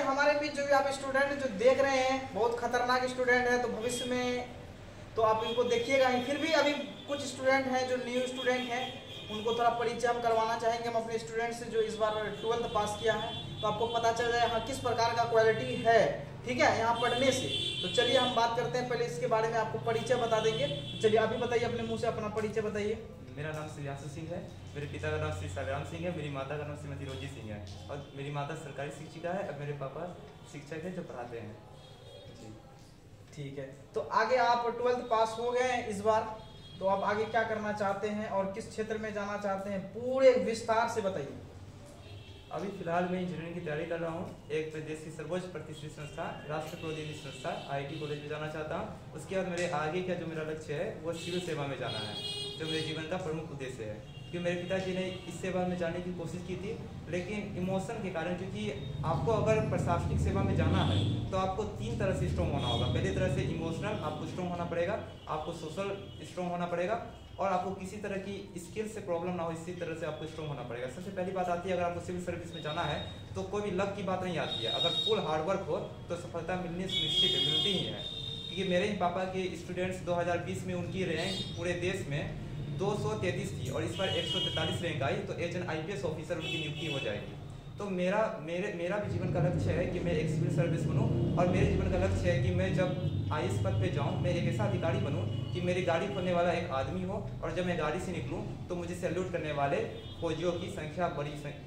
हमारे बीच जो भी आप स्टूडेंट जो देख रहे हैं बहुत खतरनाक स्टूडेंट है, तो भविष्य में तो आप इनको देखिएगा ही। फिर भी अभी कुछ स्टूडेंट हैं जो न्यू स्टूडेंट हैं, उनको थोड़ा परिचय हम करवाना चाहेंगे हम अपने स्टूडेंट से जो इस बार 12th पास किया है, तो आपको पता चल जाए हाँ किस प्रकार का क्वालिटी है, ठीक है, यहाँ पढ़ने से। तो चलिए हम बात करते हैं, पहले इसके बारे में आपको परिचय बता देंगे। चलिए आप ही बताइए, अपने मुँह से अपना परिचय बताइए। मेरा नाम श्रीयांशु सिंह है, मेरे पिता का नाम श्री सावराम सिंह है, मेरी माता का नाम श्रीमती रोजी सिंह है, और मेरी माता सरकारी शिक्षिका है और मेरे पापा शिक्षक हैं जो पढ़ाते हैं जी। ठीक है, तो आगे आप 12th पास हो गए हैं इस बार, तो आप आगे क्या करना चाहते हैं और किस क्षेत्र में जाना चाहते हैं, पूरे विस्तार से बताइए। अभी फिलहाल मैं इंजीनियरिंग की तैयारी कर रहा हूँ। एक प्रदेश की सर्वोच्च प्रतिष्ठित संस्था राष्ट्र प्रौद्योगिकी संस्था IIT कॉलेज में जाना चाहता हूँ। उसके बाद मेरे आगे का जो मेरा लक्ष्य है वो सिविल सेवा में जाना है, जो मेरे जीवन का प्रमुख उद्देश्य है। क्योंकि मेरे पिताजी ने इस सेवा में जाने की कोशिश की थी, लेकिन इमोशन के कारण, क्योंकि आपको अगर प्रशासनिक सेवा में जाना है तो आपको 3 तरह से स्ट्रॉन्ग होना होगा। पहली तरह से इमोशनल आपको स्ट्रॉन्ग होना पड़ेगा, आपको सोशल स्ट्रॉन्ग होना पड़ेगा, और आपको किसी तरह की स्किल से प्रॉब्लम ना हो, इसी तरह से आपको स्ट्रॉन्ग होना पड़ेगा। सबसे पहली बात आती है, अगर आपको सिविल सर्विस में जाना है तो कोई भी लक की बात नहीं आती है। अगर फुल हार्डवर्क हो तो सफलता मिलनी सुनिश्चित है, मिलती ही है। क्योंकि मेरे ही पापा के स्टूडेंट्स 2020 में उनकी रैंक पूरे देश में 233 थी और इस बार 143 रैंक आई, तो एज एन IPS ऑफिसर उनकी नियुक्ति हो जाएगी। तो मेरा भी जीवन का लक्ष्य है कि मैं एक सिविल सर्विस बनूं, और मेरे जीवन का लक्ष्य है कि मैं जब IAS पद पे जाऊं, मैं एक ऐसा अधिकारी बनूं कि मेरी गाड़ी खोलने वाला एक आदमी हो, और जब मैं गाड़ी से निकलूं तो मुझे सैल्यूट करने वाले फौजियों की संख्या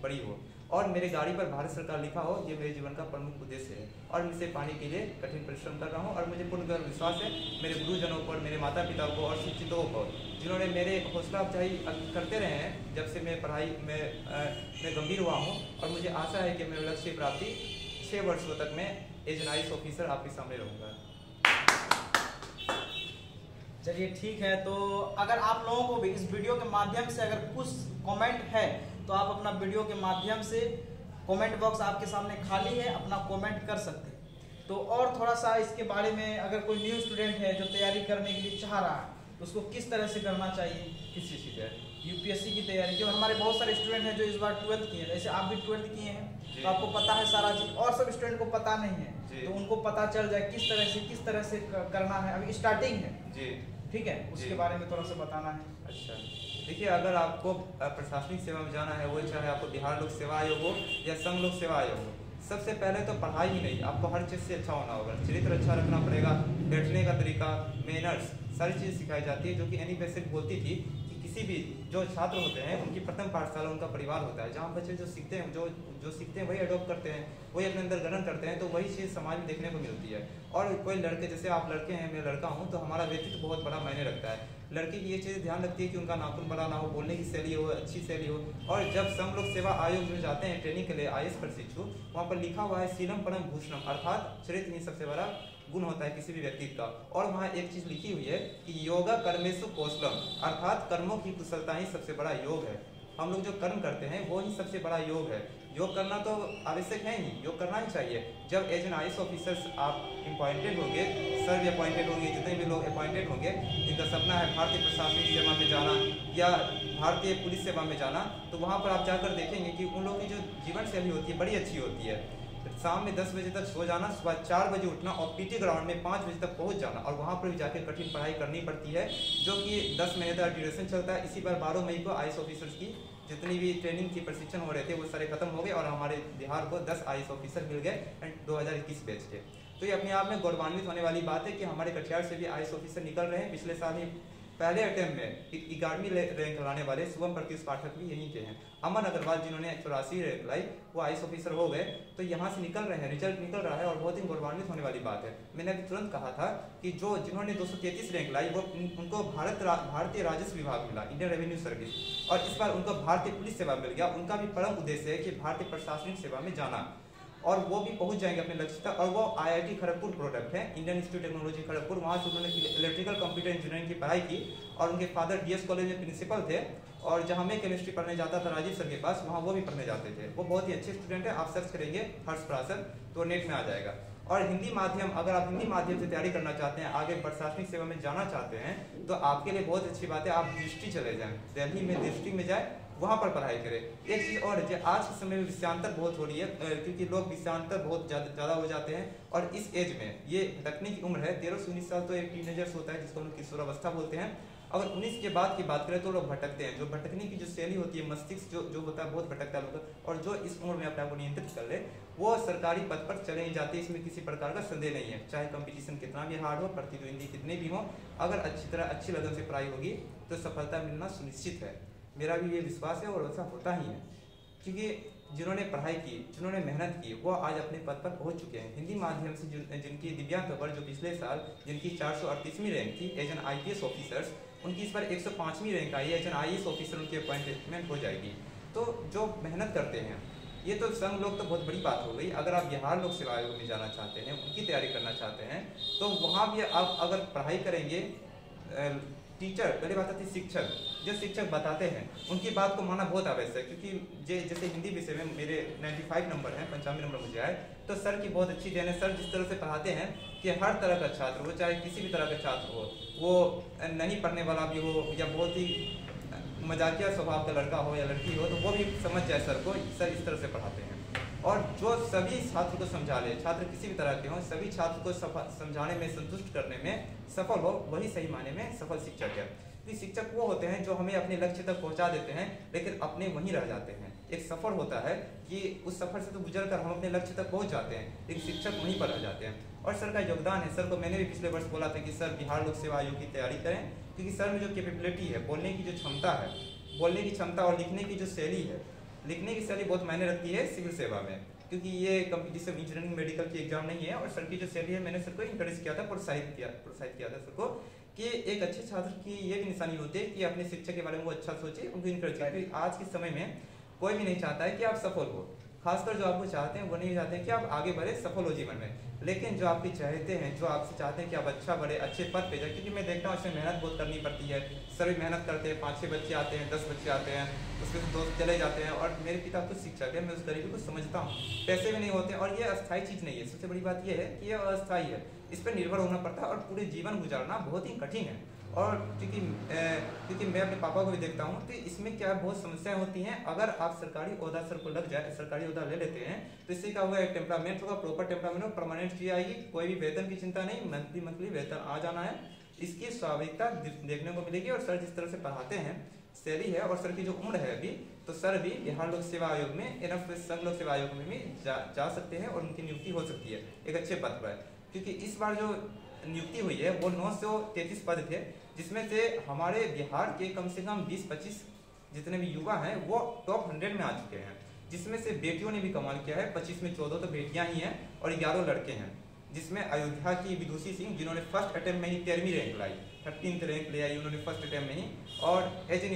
बड़ी हो, और मेरे गाड़ी पर भारत सरकार लिखा हो। ये मेरे जीवन का प्रमुख उद्देश्य है, और मैं इसे पाने के लिए कठिन परिश्रम कर रहा हूँ। और मुझे पूर्ण विश्वास है मेरे गुरुजनों पर, मेरे माता पिता को और शिक्षकों को, जिन्होंने मेरे हौसला अफजाई करते रहे हैं जब से मैं पढ़ाई में गंभीर हुआ हूँ। और मुझे आशा है कि मेरे लक्ष्य की प्राप्ति 6 वर्षों तक मैं एज एन IAS ऑफिसर आपके सामने रहूँगा। चलिए ठीक है, तो अगर आप लोगों को भी इस वीडियो के माध्यम से अगर कुछ कमेंट है तो आप अपना वीडियो के माध्यम से, कमेंट बॉक्स आपके सामने खाली है, अपना कमेंट कर सकते हैं। तो और थोड़ा सा इसके बारे में, अगर कोई न्यू स्टूडेंट है जो तैयारी करने के लिए चाह रहा है तो उसको किस तरह से करना चाहिए? किस चीज़ की तैयारी? UPSC की तैयारी। क्योंकि हमारे बहुत सारे स्टूडेंट हैं जो इस बार 12th किए हैं, जैसे आप भी 12th किए हैं, तो आपको पता है सारा चीज, और सब स्टूडेंट को पता नहीं है, तो उनको पता चल जाए किस तरह से करना है। अभी स्टार्टिंग है जी, ठीक है, उसके बारे में थोड़ा सा बताना है। अच्छा, देखिए, अगर आपको प्रशासनिक सेवा में जाना है, वो चाहे आपको बिहार लोक सेवा आयोग हो या संघ लोक सेवा आयोग हो, सबसे पहले तो पढ़ाई ही नहीं, आपको हर चीज़ से अच्छा होना होगा। चरित्र अच्छा रखना पड़ेगा, बैठने का तरीका, मैनर्स, सारी चीज़ सिखाई जाती है। जो कि एनी बेसिक बोलती थी कि किसी भी जो छात्र होते हैं उनकी प्रथम पाठशाला उनका परिवार होता है, जहाँ बच्चे जो सीखते हैं जो सीखते हैं वही अडॉप्ट करते हैं, वही अपने अंदर ग्रहण करते हैं, तो वही चीज़ समाज में देखने को मिलती है। और कोई लड़के, जैसे आप लड़के हैं, मैं लड़का हूँ, तो हमारा व्यक्तित्व बहुत बड़ा मायने रखता है। लड़की की ये चीज़ ध्यान रखती है कि उनका नाखून बड़ा ना हो, बोलने की शैली हो, अच्छी शैली हो। और जब संघ लोक सेवा आयोग में जाते हैं ट्रेनिंग के लिए IAS प्रशिक्षु, वहाँ पर लिखा हुआ है शीलम परम भूषणम, अर्थात चरित्र ही सबसे बड़ा गुण होता है किसी भी व्यक्ति का। और वहाँ एक चीज़ लिखी हुई है कि योगा कर्मेषु कौशलम, अर्थात कर्मों की कुशलता ही सबसे बड़ा योग है। हम लोग जो कर्म करते हैं वो ही सबसे बड़ा योग है। योग करना तो आवश्यक है ही, योग करना ही चाहिए। जब एज एन IAS ऑफिसर्स आप अपॉइंटेड होंगे, सर भी अपॉइंटेड होंगे, जितने भी लोग अपॉइंटेड होंगे, जिनका सपना है भारतीय प्रशासनिक सेवा में जाना या भारतीय पुलिस सेवा में जाना, तो वहाँ पर आप जाकर देखेंगे कि उन लोगों की जो जीवन शैली होती है बड़ी अच्छी होती है। शाम में 10 बजे तक सो जाना, सुबह 4 बजे उठना, और PT ग्राउंड में 5 बजे तक पहुंच जाना, और वहां पर भी जाकर कठिन पढ़ाई करनी पड़ती है, जो कि 10 महीने तक ड्यूरेशन चलता है। इसी बार 12 मई को IAS ऑफिसर्स की जितनी भी ट्रेनिंग की प्रशिक्षण हो रहे थे वो सारे खत्म हो गए, और हमारे बिहार को 10 IAS ऑफिसर मिल गए 2021 बैच के। तो ये अपने आप में गौरवान्वित होने वाली बात है कि हमारे कटिहार से भी IAS ऑफिसर निकल रहे हैं। पिछले साल ही पहले अटेम्प्ट में 11वीं रैंक लाने वाले शुभम प्रत्युष पाठक भी यहीं के हैं। अमन अग्रवाल जिन्होंने 84 रैंक लाई, वो IAS ऑफिसर हो गए। तो यहाँ से निकल रहे हैं, रिजल्ट निकल रहा है, और बहुत ही गौरवान्वित होने वाली बात है। मैंने अभी तुरंत कहा था कि जिन्होंने 233 रैंक लाई वो उनको भारतीय राजस्व विभाग मिला, इंडियन रेवेन्यू सर्विस, और इस बार उनको भारतीय पुलिस सेवा मिल गया। उनका भी परम उद्देश्य है कि भारतीय प्रशासनिक सेवा में जाना, और वो भी पहुंच जाएंगे अपने लक्ष्य तक। और वो IIT खड़गपुर प्रोडक्ट है, इंडियन इंस्टीट्यूट टेक्नोलॉजी खड़गपुर। वहाँ से उन्होंने इलेक्ट्रिकल कंप्यूटर इंजीनियरिंग की पढ़ाई की, और उनके फादर DS कॉलेज में प्रिंसिपल थे, और जहाँ मैं केमिस्ट्री पढ़ने जाता था राजीव सर के पास, वहाँ वो भी पढ़ने जाते थे। वो बहुत ही अच्छे स्टूडेंट है, आप सर्च करेंगे हर्ष प्रासर तो नेट में आ जाएगा। और हिंदी माध्यम, अगर आप हिंदी माध्यम से तैयारी करना चाहते हैं, आगे प्रशासनिक सेवा में जाना चाहते हैं, तो आपके लिए बहुत अच्छी बात है, आप दृष्टि चले जाएं, दिल्ली में दृष्टि में जाए, वहाँ पर पढ़ाई करें। एक चीज़ और है, आज के समय में विषयांतर बहुत हो रही है, क्योंकि लोग विषयांतर बहुत ज़्यादा हो जाते हैं। और इस एज में ये भटकने की उम्र है, 13 से 19 साल तो एक टीनेजर्स होता है जिसको हम किशोरावस्था बोलते हैं। अगर 19 के बाद की बात करें तो लोग भटकते हैं। जो भटकने की जो शैली होती है, मस्तिष्क जो होता है बहुत भटकता है लोग, और जो इस उम्र में अपने आप को नियंत्रित कर ले वो सरकारी पद पर चले ही जाते हैं। इसमें किसी प्रकार का संदेह नहीं है, चाहे कंपटीशन कितना भी हार्ड हो, प्रतिद्वंदी कितने भी हो, अगर अच्छी लगन से पढ़ाई होगी तो सफलता मिलना सुनिश्चित है। मेरा भी ये विश्वास है और ऐसा होता ही है, क्योंकि जिन्होंने पढ़ाई की, जिन्होंने मेहनत की, वो आज अपने पद पर पहुंच चुके हैं। हिंदी माध्यम से जिनकी दिव्यांग खबर जो पिछले साल जिनकी 438वीं रैंक थी एज एन IPS ऑफिसर्स, उनकी इस बार 105वीं रैंक आई है, एज एन IAS ऑफिसर उनकी अपॉइंटमेंट हो जाएगी। तो जो मेहनत करते हैं, ये तो संघ लोग तो बहुत बड़ी बात हो गई। अगर आप बिहार लोक सेवा आयोग में जाना चाहते हैं, उनकी तैयारी करना चाहते हैं, तो वहाँ भी आप अगर पढ़ाई करेंगे, टीचर पहले बात आती है शिक्षक, जो शिक्षक बताते हैं उनकी बात को मानना बहुत आवश्यक है। क्योंकि जैसे हिंदी विषय में मेरे 95 नंबर हैं, 95 नंबर मुझे आए, तो सर की बहुत अच्छी देन है। सर जिस तरह से पढ़ाते हैं कि हर तरह का छात्र हो, चाहे किसी भी तरह का छात्र हो, वो नहीं पढ़ने वाला भी हो या बहुत ही मजाकिया स्वभाव का लड़का हो या लड़की हो, तो वो भी समझ जाए सर को, सर इस तरह से पढ़ाते हैं। और जो सभी छात्र को समझा ले, छात्र किसी भी तरह के हों, सभी छात्र को समझाने में, संतुष्ट करने में सफल हो, वही सही मायने में सफल शिक्षक है। तो शिक्षक वो होते हैं जो हमें अपने लक्ष्य तक पहुंचा देते हैं, लेकिन अपने वहीं रह जाते हैं। एक सफर होता है कि उस सफर से तो गुजर कर हम अपने लक्ष्य तक पहुंच जाते हैं, लेकिन शिक्षक वहीं पर रह जाते हैं। और सर का योगदान है। सर को मैंने भी पिछले वर्ष बोला था कि सर बिहार लोक सेवा आयोग की तैयारी करें, क्योंकि सर में जो कैपेबिलिटी है, बोलने की जो क्षमता है, बोलने की क्षमता और लिखने की जो शैली है, लिखने की शैली बहुत मायने रखती है सिविल सेवा में, क्योंकि ये कॉम्पिटिटिव इंजीनियरिंग मेडिकल की एग्जाम नहीं है। और सर की जो शैली है, मैंने सर को इंकरेज किया था, प्रोत्साहित किया था सर को कि एक अच्छे छात्र की ये भी निशानी होती है कि अपने शिक्षक के बारे में वो अच्छा सोचे, उनको इंकरेज करें। क्योंकि आज के समय में कोई भी नहीं चाहता है कि आप सफल हो, खासकर जो आपको चाहते हैं वो नहीं चाहते हैं कि आप आगे बढ़े, सफल हो जीवन में। लेकिन जो आपके चाहते हैं, जो आपसे चाहते हैं कि आप अच्छा बढ़े, अच्छे पद पे जाए, क्योंकि मैं देखता हूँ इसमें मेहनत बहुत करनी पड़ती है। सर भी मेहनत करते हैं, 5-6 बच्चे आते हैं, 10 बच्चे आते हैं, उसमें दोस्त चले जाते हैं। और मेरे पिता तो शिक्षक है, मैं उस गरीबी को समझता हूँ। पैसे भी नहीं होते और ये अस्थायी चीज़ नहीं है। सबसे बड़ी बात यह है कि यह अस्थायी है, इस पर निर्भर होना पड़ता है और पूरे जीवन गुजारना बहुत ही कठिन है। और क्योंकि मैं अपने पापा को भी देखता हूँ, तो इसमें क्या बहुत समस्याएं होती हैं। अगर आप सरकारी ओहदा सर को लग जाए, सरकारी ओहदा ले लेते हैं, तो इससे क्या होगा, एक टेम्परामेंट होगा, प्रॉपर टेम्परामेंट होगा, परमानेंट चीज आएगी, कोई भी वेतन की चिंता नहीं, मंथली वेतन आ जाना है, इसकी स्वाभाविकता देखने को मिलेगी। और सर जिस तरह से पढ़ाते हैं, शैली है, और सर की जो उम्र है अभी, तो सर भी बिहार लोक सेवा आयोग में, एनएफ संघ लोक सेवा आयोग में भी जा सकते हैं और उनकी नियुक्ति हो सकती है एक अच्छे पद पर। क्योंकि इस बार जो नियुक्ति हुई है वो 933 पद थे, जिसमें से हमारे बिहार के कम से कम 20-25 जितने भी युवा हैं वो टॉप 100 में आ चुके हैं, जिसमें से बेटियों ने भी कमाल किया है। 25 में 14 तो बेटियां ही हैं और 11 लड़के हैं, जिसमें अयोध्या की विदुषी सिंह, जिन्होंने फर्स्ट अटेम्प्ट में ही 13वीं रैंक लाई, 13th रैंक ले आई उन्होंने फर्स्ट अटेम्प्ट में ही। और एज एन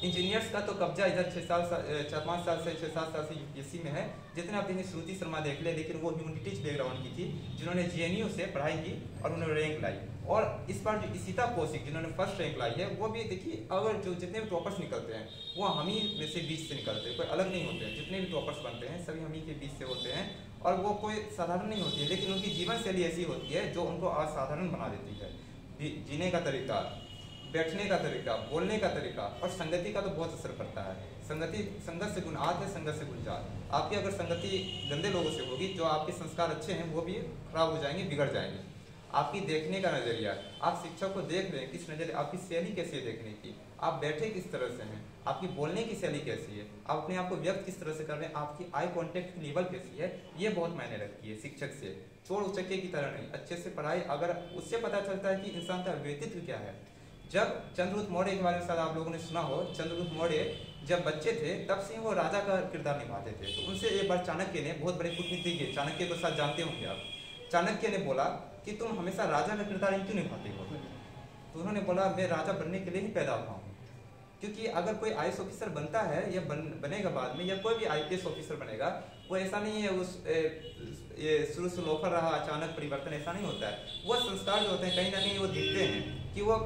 इंजीनियर्स का तो कब्जा इधर 4-5 साल से 6-7 साल से यूपीएससी में है। जितने आप देखें श्रुति शर्मा देख ले, लेकिन वो ह्यूमैनिटीज बैकग्राउंड की थी, जिन्होंने JNU से पढ़ाई की और उन्होंने रैंक लाई। और इस बार जो इशिता कौशिक जिन्होंने फर्स्ट रैंक लाई है, वो भी देखिए, अगर जो जितने भी टॉपर्स निकलते हैं वो हम ही में से बीच से निकलते हैं, कोई अलग नहीं होते हैं। जितने भी टॉपर्स बनते हैं सभी हम ही के बीच से होते हैं, और वो कोई साधारण नहीं होती है, लेकिन उनकी जीवन शैली ऐसी होती है जो उनको असाधारण बना देती है। जीने का तरीका, बैठने का तरीका, बोलने का तरीका, और संगति का तो बहुत असर पड़ता है। संगत से गुण आत है, संगत से गुण जात। आपकी अगर संगति गंदे लोगों से होगी, जो आपके संस्कार अच्छे हैं वो भी खराब हो जाएंगे, बिगड़ जाएंगे। आपकी देखने का नजरिया, आप शिक्षक को देख रहे हैं किस नजरिए, आपकी शैली कैसी है देखने की, आप बैठे किस तरह से हैं, आपकी बोलने की शैली कैसी है, आप अपने आप को व्यक्त किस तरह से कर रहे हैं, आपकी आई कांटेक्ट की लेवल कैसी है, ये बहुत मायने रखती है शिक्षक से। चोर उचक्के की तरह नहीं, अच्छे से पढ़ाई, अगर उससे पता चलता है कि इंसान का व्यक्तित्व क्या है। जब चंद्रगुप्त मौर्य के बारे में शायद आप लोगों ने सुना हो, चंद्रगुप्त मौर्य जब बच्चे थे तब से वो राजा का किरदार निभाते थे। तो उनसे एक बार चाणक्य ने, बहुत बड़े कूटनीतिज्ञ, चाणक्य को साथ जानते होंगे आप, चाणक्य ने बोला कि तुम हमेशा राजा का किरदार क्यों निभाते हो? तो उन्होंने बोला, मैं राजा बनने के लिए ही पैदा हुआ हूँ। क्योंकि अगर कोई IAS ऑफिसर बनता है या बनेगा बाद में, या कोई भी IPS ऑफिसर बनेगा, वो ऐसा नहीं है ये शुरू से लोफर रहा, अचानक परिवर्तन, ऐसा नहीं होता है। वो संस्कार जो होते हैं कहीं ना कहीं वो दिखते हैं कि वो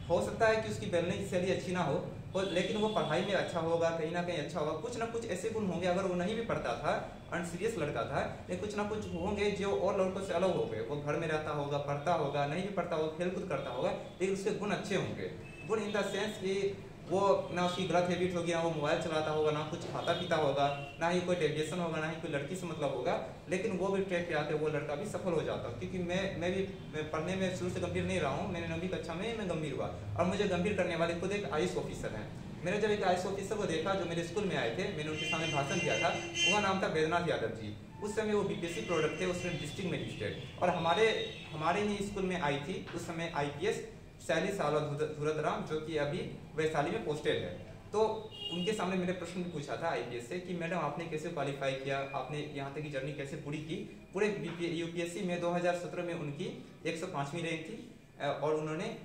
हो सकता है कि उसकी बोलने की शैली अच्छी ना हो, लेकिन वो पढ़ाई में अच्छा होगा, कहीं ना कहीं अच्छा होगा। कुछ ना कुछ ऐसे गुण होंगे, अगर वो नहीं भी पढ़ता था, अनसीरियस लड़का था, लेकिन कुछ ना कुछ होंगे जो और लड़कों से अलग हो गए। वो घर में रहता होगा, पढ़ता होगा, नहीं भी पढ़ता होगा, खेल कूद करता होगा, लेकिन उसके गुण अच्छे होंगे। गुण इन द सेंस कि वो ना उसकी गलत हैबिट होगी, ना वो मोबाइल चलाता होगा, ना कुछ खाता पीता होगा, ना ही कोई डेविएशन होगा, ना ही कोई लड़की से मतलब होगा, लेकिन वो भी ट्रैक पे आके वो लड़का भी सफल हो जाता। क्योंकि मैं भी पढ़ने में शुरू से गंभीर नहीं रहा हूँ, मैंने 9वीं कक्षा में मैं गंभीर हुआ, और मुझे गंभीर करने वाले खुद एक आईएएस ऑफिसर हैं। मैंने जब एक आईएएस ऑफिसर को देखा जो मेरे स्कूल में आए थे, मैंने उनके सामने भाषण दिया था, उनका नाम था बैद्यनाथ यादव जी। उस समय वो बीपीएससी प्रोडक्ट थे, उसमें डिस्ट्रिक्ट मजिस्ट्रेट, और हमारे ही स्कूल में आई थी उस समय आईपीएस शैली सावला धुरतराम, जो कि अभी वैशाली में पोस्टेड है। तो उनके सामने मैंने प्रश्न भी पूछा था आईपीएस से कि मैडम आपने कैसे क्वालिफाई किया, आपने यहाँ तक की जर्नी कैसे पूरी की। पूरे यूपीएससी में 2017 में उनकी 105वीं रैंक थी और उन्होंने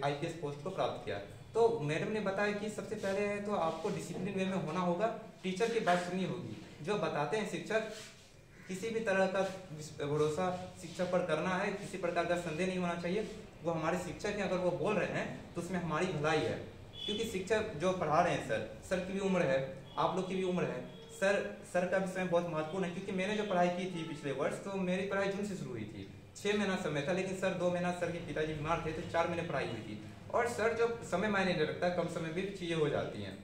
आईपीएस पोस्ट को प्राप्त किया। तो मैडम ने बताया कि सबसे पहले है तो आपको डिसिप्लिन वे में होना होगा, टीचर की बात सुननी होगी, जो बताते हैं शिक्षक, किसी भी तरह का भरोसा शिक्षक पर करना है, किसी प्रकार का संदेह नहीं होना चाहिए। वो हमारे शिक्षक हैं, अगर वो बोल रहे हैं तो उसमें हमारी भलाई है, क्योंकि शिक्षक जो पढ़ा रहे हैं सर की भी उम्र है, आप लोग की भी उम्र है, सर का भी समय बहुत महत्वपूर्ण है। क्योंकि मैंने जो पढ़ाई की थी पिछले वर्ष, तो मेरी पढ़ाई जून से शुरू हुई थी, 6 महीना समय था, लेकिन सर 2 महीना सर के पिताजी बीमार थे तो 4 महीने पढ़ाई हुई थी। और सर जो समय मायने नहीं रखता, कम समय में चीजें हो जाती हैं।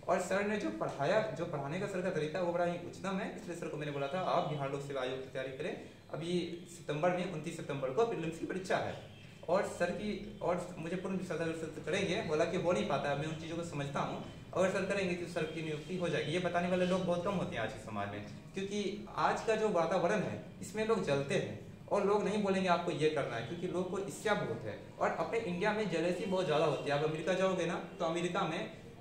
और सर ने जो पढ़ाया, जो पढ़ाने का सर का तरीका वो बड़ा ही उच्चतम है। इसलिए सर को मैंने बोला था आप बिहार लोक सेवा आयोग की तैयारी करें, अभी सितंबर में 29 सितंबर को प्रीलिम्स की परीक्षा है। और सर की और मुझे पूर्ण विश्वास करेंगे, बोला कि हो नहीं पाता, मैं उन चीज़ों को समझता हूँ, अगर सर करेंगे तो सर की नियुक्ति हो जाएगी। ये बताने वाले लोग बहुत कम होते हैं आज के समाज में, क्योंकि आज का जो वातावरण है इसमें लोग जलते हैं और लोग नहीं बोलेंगे आपको ये करना है, क्योंकि लोग को ईर्ष्या बहुत है। और अपने इंडिया में जेलसी बहुत ज़्यादा होती है। आप अमेरिका जाओगे ना, तो अमेरिका में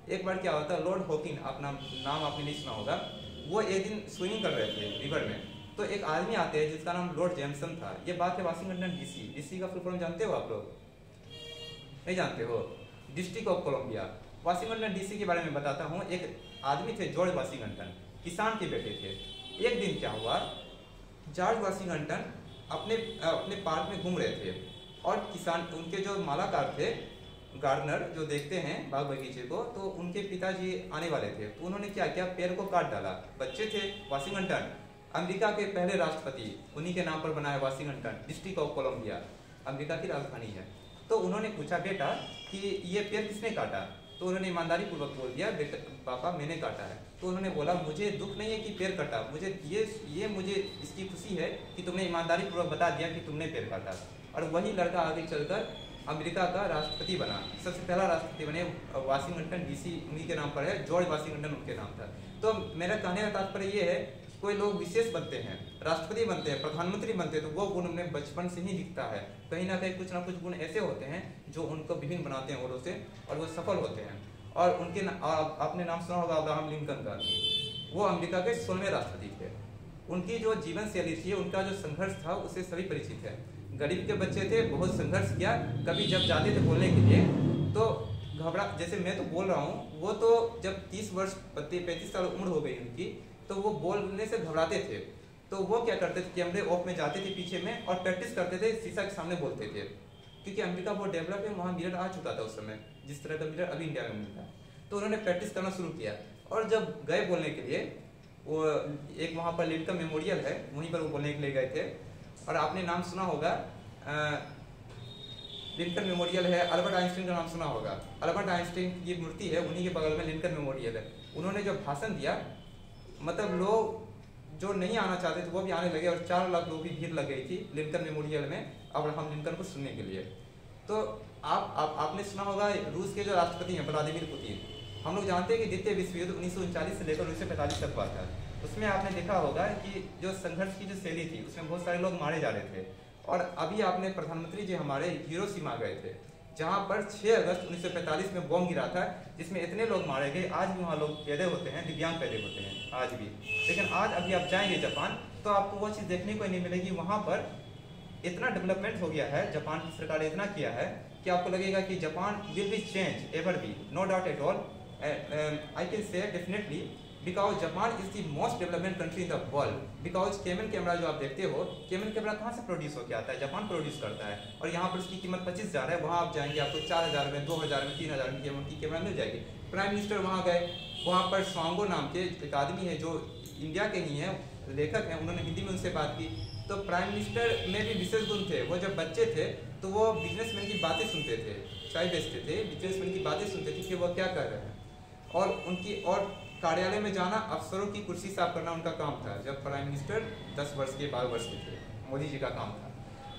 एक बार क्या होता है, लॉर्ड हॉकिंस, अपना नाम आपने नहीं सुना होगा, वो एक दिन स्विमिंग कर रहे थे रिवर में, तो एक आदमी आते हैं जिसका नाम लॉर्ड जेमसन था। ये बात है वाशिंगटन डीसी का फुल फॉर्म जानते हो आप लोग? नहीं जानते हो? District of Columbia. Washington DC के बारे में बताता हूँ। एक आदमी थे जॉर्ज वाशिंगटन, किसान के बेटे थे। एक दिन क्या हुआ, जॉर्ज वाशिंगटन अपने पार्क में घूम रहे थे और किसान, उनके जो मालाकार थे, गार्डनर जो देखते हैं बाग बगीचे को, तो उनके पिताजी आने वाले थे। तो उन्होंने क्या किया, पेड़ को काट डाला। बच्चे थे, वाशिंगटन अमेरिका के पहले राष्ट्रपति, उन्हीं के नाम पर बना है Washington, District of Columbia, America की राजधानी है। तो उन्होंने पूछा बेटा कि ये पेड़ किसने काटा? तो उन्होंने ईमानदारी पूर्वक बोल दिया बेटा पापा मैंने काटा है। तो उन्होंने बोला मुझे दुख नहीं है कि पेड़ काटा, मुझे मुझे इसकी खुशी है कि तुमने ईमानदारी पूर्वक बता दिया कि तुमने पेड़ काटा। और वही लड़का आगे चलकर अमेरिका का राष्ट्रपति बना, सबसे पहला राष्ट्रपति बने। वाशिंगटन डीसी उन्हीं के नाम पर है, जॉर्ज वाशिंगटन उनके नाम था। तो मेरा कहने का तात्पर्य ये है, कोई लोग विशेष बनते हैं, राष्ट्रपति बनते हैं, प्रधानमंत्री बनते हैं, तो वो गुण उन्हें बचपन से ही दिखता है। कहीं ना कुछ गुण ऐसे होते हैं जो उनको विभिन्न बनाते हैं औरों से, और वो सफल होते हैं। और आपने नाम सुना होगा अब्राहम लिंकन का, वो अमेरिका के 16वें राष्ट्रपति थे। उनकी जो जीवन शैली थी, उनका जो संघर्ष था, उससे सभी परिचित है। गरीब के बच्चे थे, बहुत संघर्ष किया। कभी जब जाते थे बोलने के लिए तो घबरा, जैसे मैं तो बोल रहा हूँ, वो तो जब 30 वर्ष 35 साल उम्र हो गई उनकी, तो वो बोलने से घबराते थे। तो वो क्या करते थे, कैमरे ऑफ में जाते थे पीछे में और प्रैक्टिस करते थे, शीशा के सामने बोलते थे। क्योंकि अमेरिका बहुत डेवलप है, वहाँ मिरर आ चुका था उस समय, जिस तरह का मिरर अभी इंडिया में मिलता है। तो उन्होंने प्रैक्टिस करना शुरू किया, और जब गए बोलने के लिए, वो एक वहाँ पर लिंकन मेमोरियल है, वहीं पर वो बोलने के लिए गए थे। और आपने नाम सुना होगा, लिंकन मेमोरियल है, अल्बर्ट आइंस्टीन का नाम सुना होगा। अल्बर्ट आइंस्टीन की मूर्ति है, उन्हीं के बगल में लिंकन मेमोरियल है। उन्होंने जब भाषण दिया, मतलब लोग जो नहीं आना चाहते थे वो भी आने लगे, और 4 लाख लोगों की भीड़ लग गई थी लिंकन मेमोरियल में अब्राहम लिंकन को सुनने के लिए। तो आपने सुना होगा रूस के जो राष्ट्रपति हैं व्लादिमीर पुतिन, हम लोग जानते हैं कि द्वितीय विश्व युद्ध 1939 से लेकर 1945 तक हुआ था। उसमें आपने देखा होगा कि जो संघर्ष की जो शैली थी, उसमें बहुत सारे लोग मारे जा रहे थे। और अभी आपने प्रधानमंत्री जी हमारे हिरोशिमा गए थे, जहाँ पर 6 अगस्त 1945 में बॉम्ब गिरा था, जिसमें इतने लोग मारे गए। आज भी वहाँ लोग पैदे होते हैं, दिव्यांग पैदे होते हैं आज भी। लेकिन आज अभी आप जाएंगे जापान, तो आपको वो चीज़ देखने को नहीं मिलेगी। वहाँ पर इतना डेवलपमेंट हो गया है, जापान की सरकार ने इतना किया है कि आपको लगेगा कि Japan will be change ever be, no doubt at all. I can say definitely, because Japan is the most development country in the world. Because Canon camera जो आप देखते हो, कैमन कैमरा कहाँ से प्रोड्यूस होकर आता है? जापान प्रोड्यूस करता है। और यहाँ पर उसकी कीमत 25,000 है, वहाँ आप जाएंगे आपको 4,000 में, 2,000 में, 3,000 में कैमन की कैमरा मिल जाएगी। प्राइम मिनिस्टर वहाँ गए, वहाँ पर स्वांगो नाम के एक आदमी है जो इंडिया के ही हैं, लेखक हैं उन्होंने हिंदी में उनसे बात की, तो प्राइम मिनिस्टर में भी विशेष गुण थे। वो जब बच्चे थे तो वो बिजनेसमैन की बातें सुनते थे, चाय बेचते थे, बिजनेसमैन की बातें सुनते थे कि वो क्या कर रहे हैं, और कार्यालय में जाना, अफसरों की कुर्सी साफ करना उनका काम था। जब प्राइम मिनिस्टर 10 वर्ष के 12 वर्ष के थे, मोदी जी का काम था।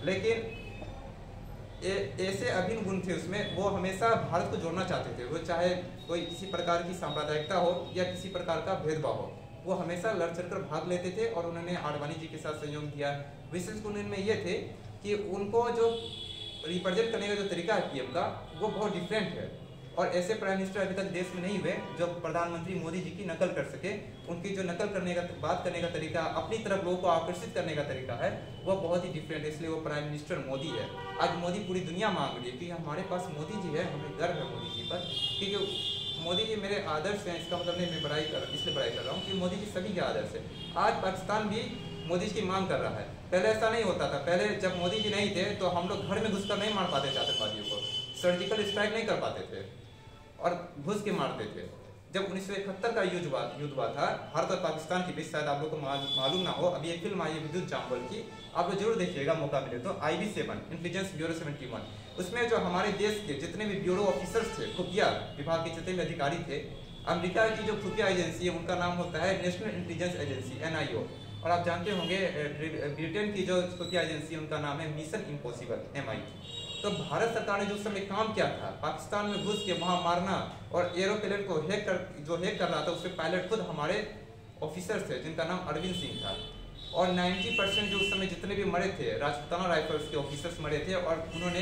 लेकिन ऐसे अभिन्न गुण थे उसमें, वो हमेशा भारत को जोड़ना चाहते थे। वो चाहे कोई किसी प्रकार की सांप्रदायिकता हो या किसी प्रकार का भेदभाव हो, वो हमेशा लड़ चढ़कर भाग लेते थे और उन्होंने आडवाणी जी के साथ सहयोग दिया। विशेष गुण इनमें ये थे कि उनको जो रिप्रेजेंट करने का जो तरीका है पीएम का, वो बहुत डिफरेंट है। और ऐसे प्राइम मिनिस्टर अभी तक देश में नहीं हुए जो प्रधानमंत्री मोदी जी की नकल कर सके। उनकी जो नकल करने का, बात करने का तरीका, अपनी तरफ लोगों को आकर्षित करने का तरीका है, वो बहुत ही डिफरेंट है। इसलिए वो प्राइम मिनिस्टर मोदी है। आज मोदी पूरी दुनिया मांग रही है कि हमारे पास मोदी जी है, हमें गर्व है मोदी जी पर, क्योंकि मोदी जी मेरे आदर्श हैं। इसका मतलब नहीं मैं इसलिए बड़ाई कर रहा हूँ कि मोदी जी सभी के आदर्श है। आज पाकिस्तान भी मोदी जी की मांग कर रहा है। पहले ऐसा नहीं होता था। पहले जब मोदी जी नहीं थे तो हम लोग घर में घुसकर नहीं मार पाते थे आतंकवादियों को, सर्जिकल स्ट्राइक नहीं कर पाते थे और घुस के मारते थे। जब 1971 का युद्ध हुआ था भारत और पाकिस्तान के बीच, शायद आप लोग को मालूम ना हो, अभी एक फिल्म आई है विद्युत जामवल की, आप लोग जरूर देखिएगा मौका मिले तो, IB7 इंटेलिजेंस ब्यूरो 71। उसमें जो हमारे देश के जितने भी ब्यूरो ऑफिसर्स थे, खुफिया विभाग के जितने भी अधिकारी थे, अमेरिका की जो खुफिया एजेंसी है उनका नाम होता है नेशनल इंटेलिजेंस एजेंसी, NIO। और आप जानते होंगे ब्रिटेन की जो खुफिया एजेंसी है उनका नाम है मिशन इम्पॉसिबल, MI। तो भारत सरकार ने जो समय काम किया था पाकिस्तान में घुस के वहां मारना, और एरोप्लेन को हैक कर रहा था उसके पायलट खुद हमारे ऑफिसर्स थे जिनका नाम अरविंद सिंह था। और 90% जो उस समय जितने भी मरे थे राजपूताना राइफल्स के ऑफिसर्स मरे थे, और उन्होंने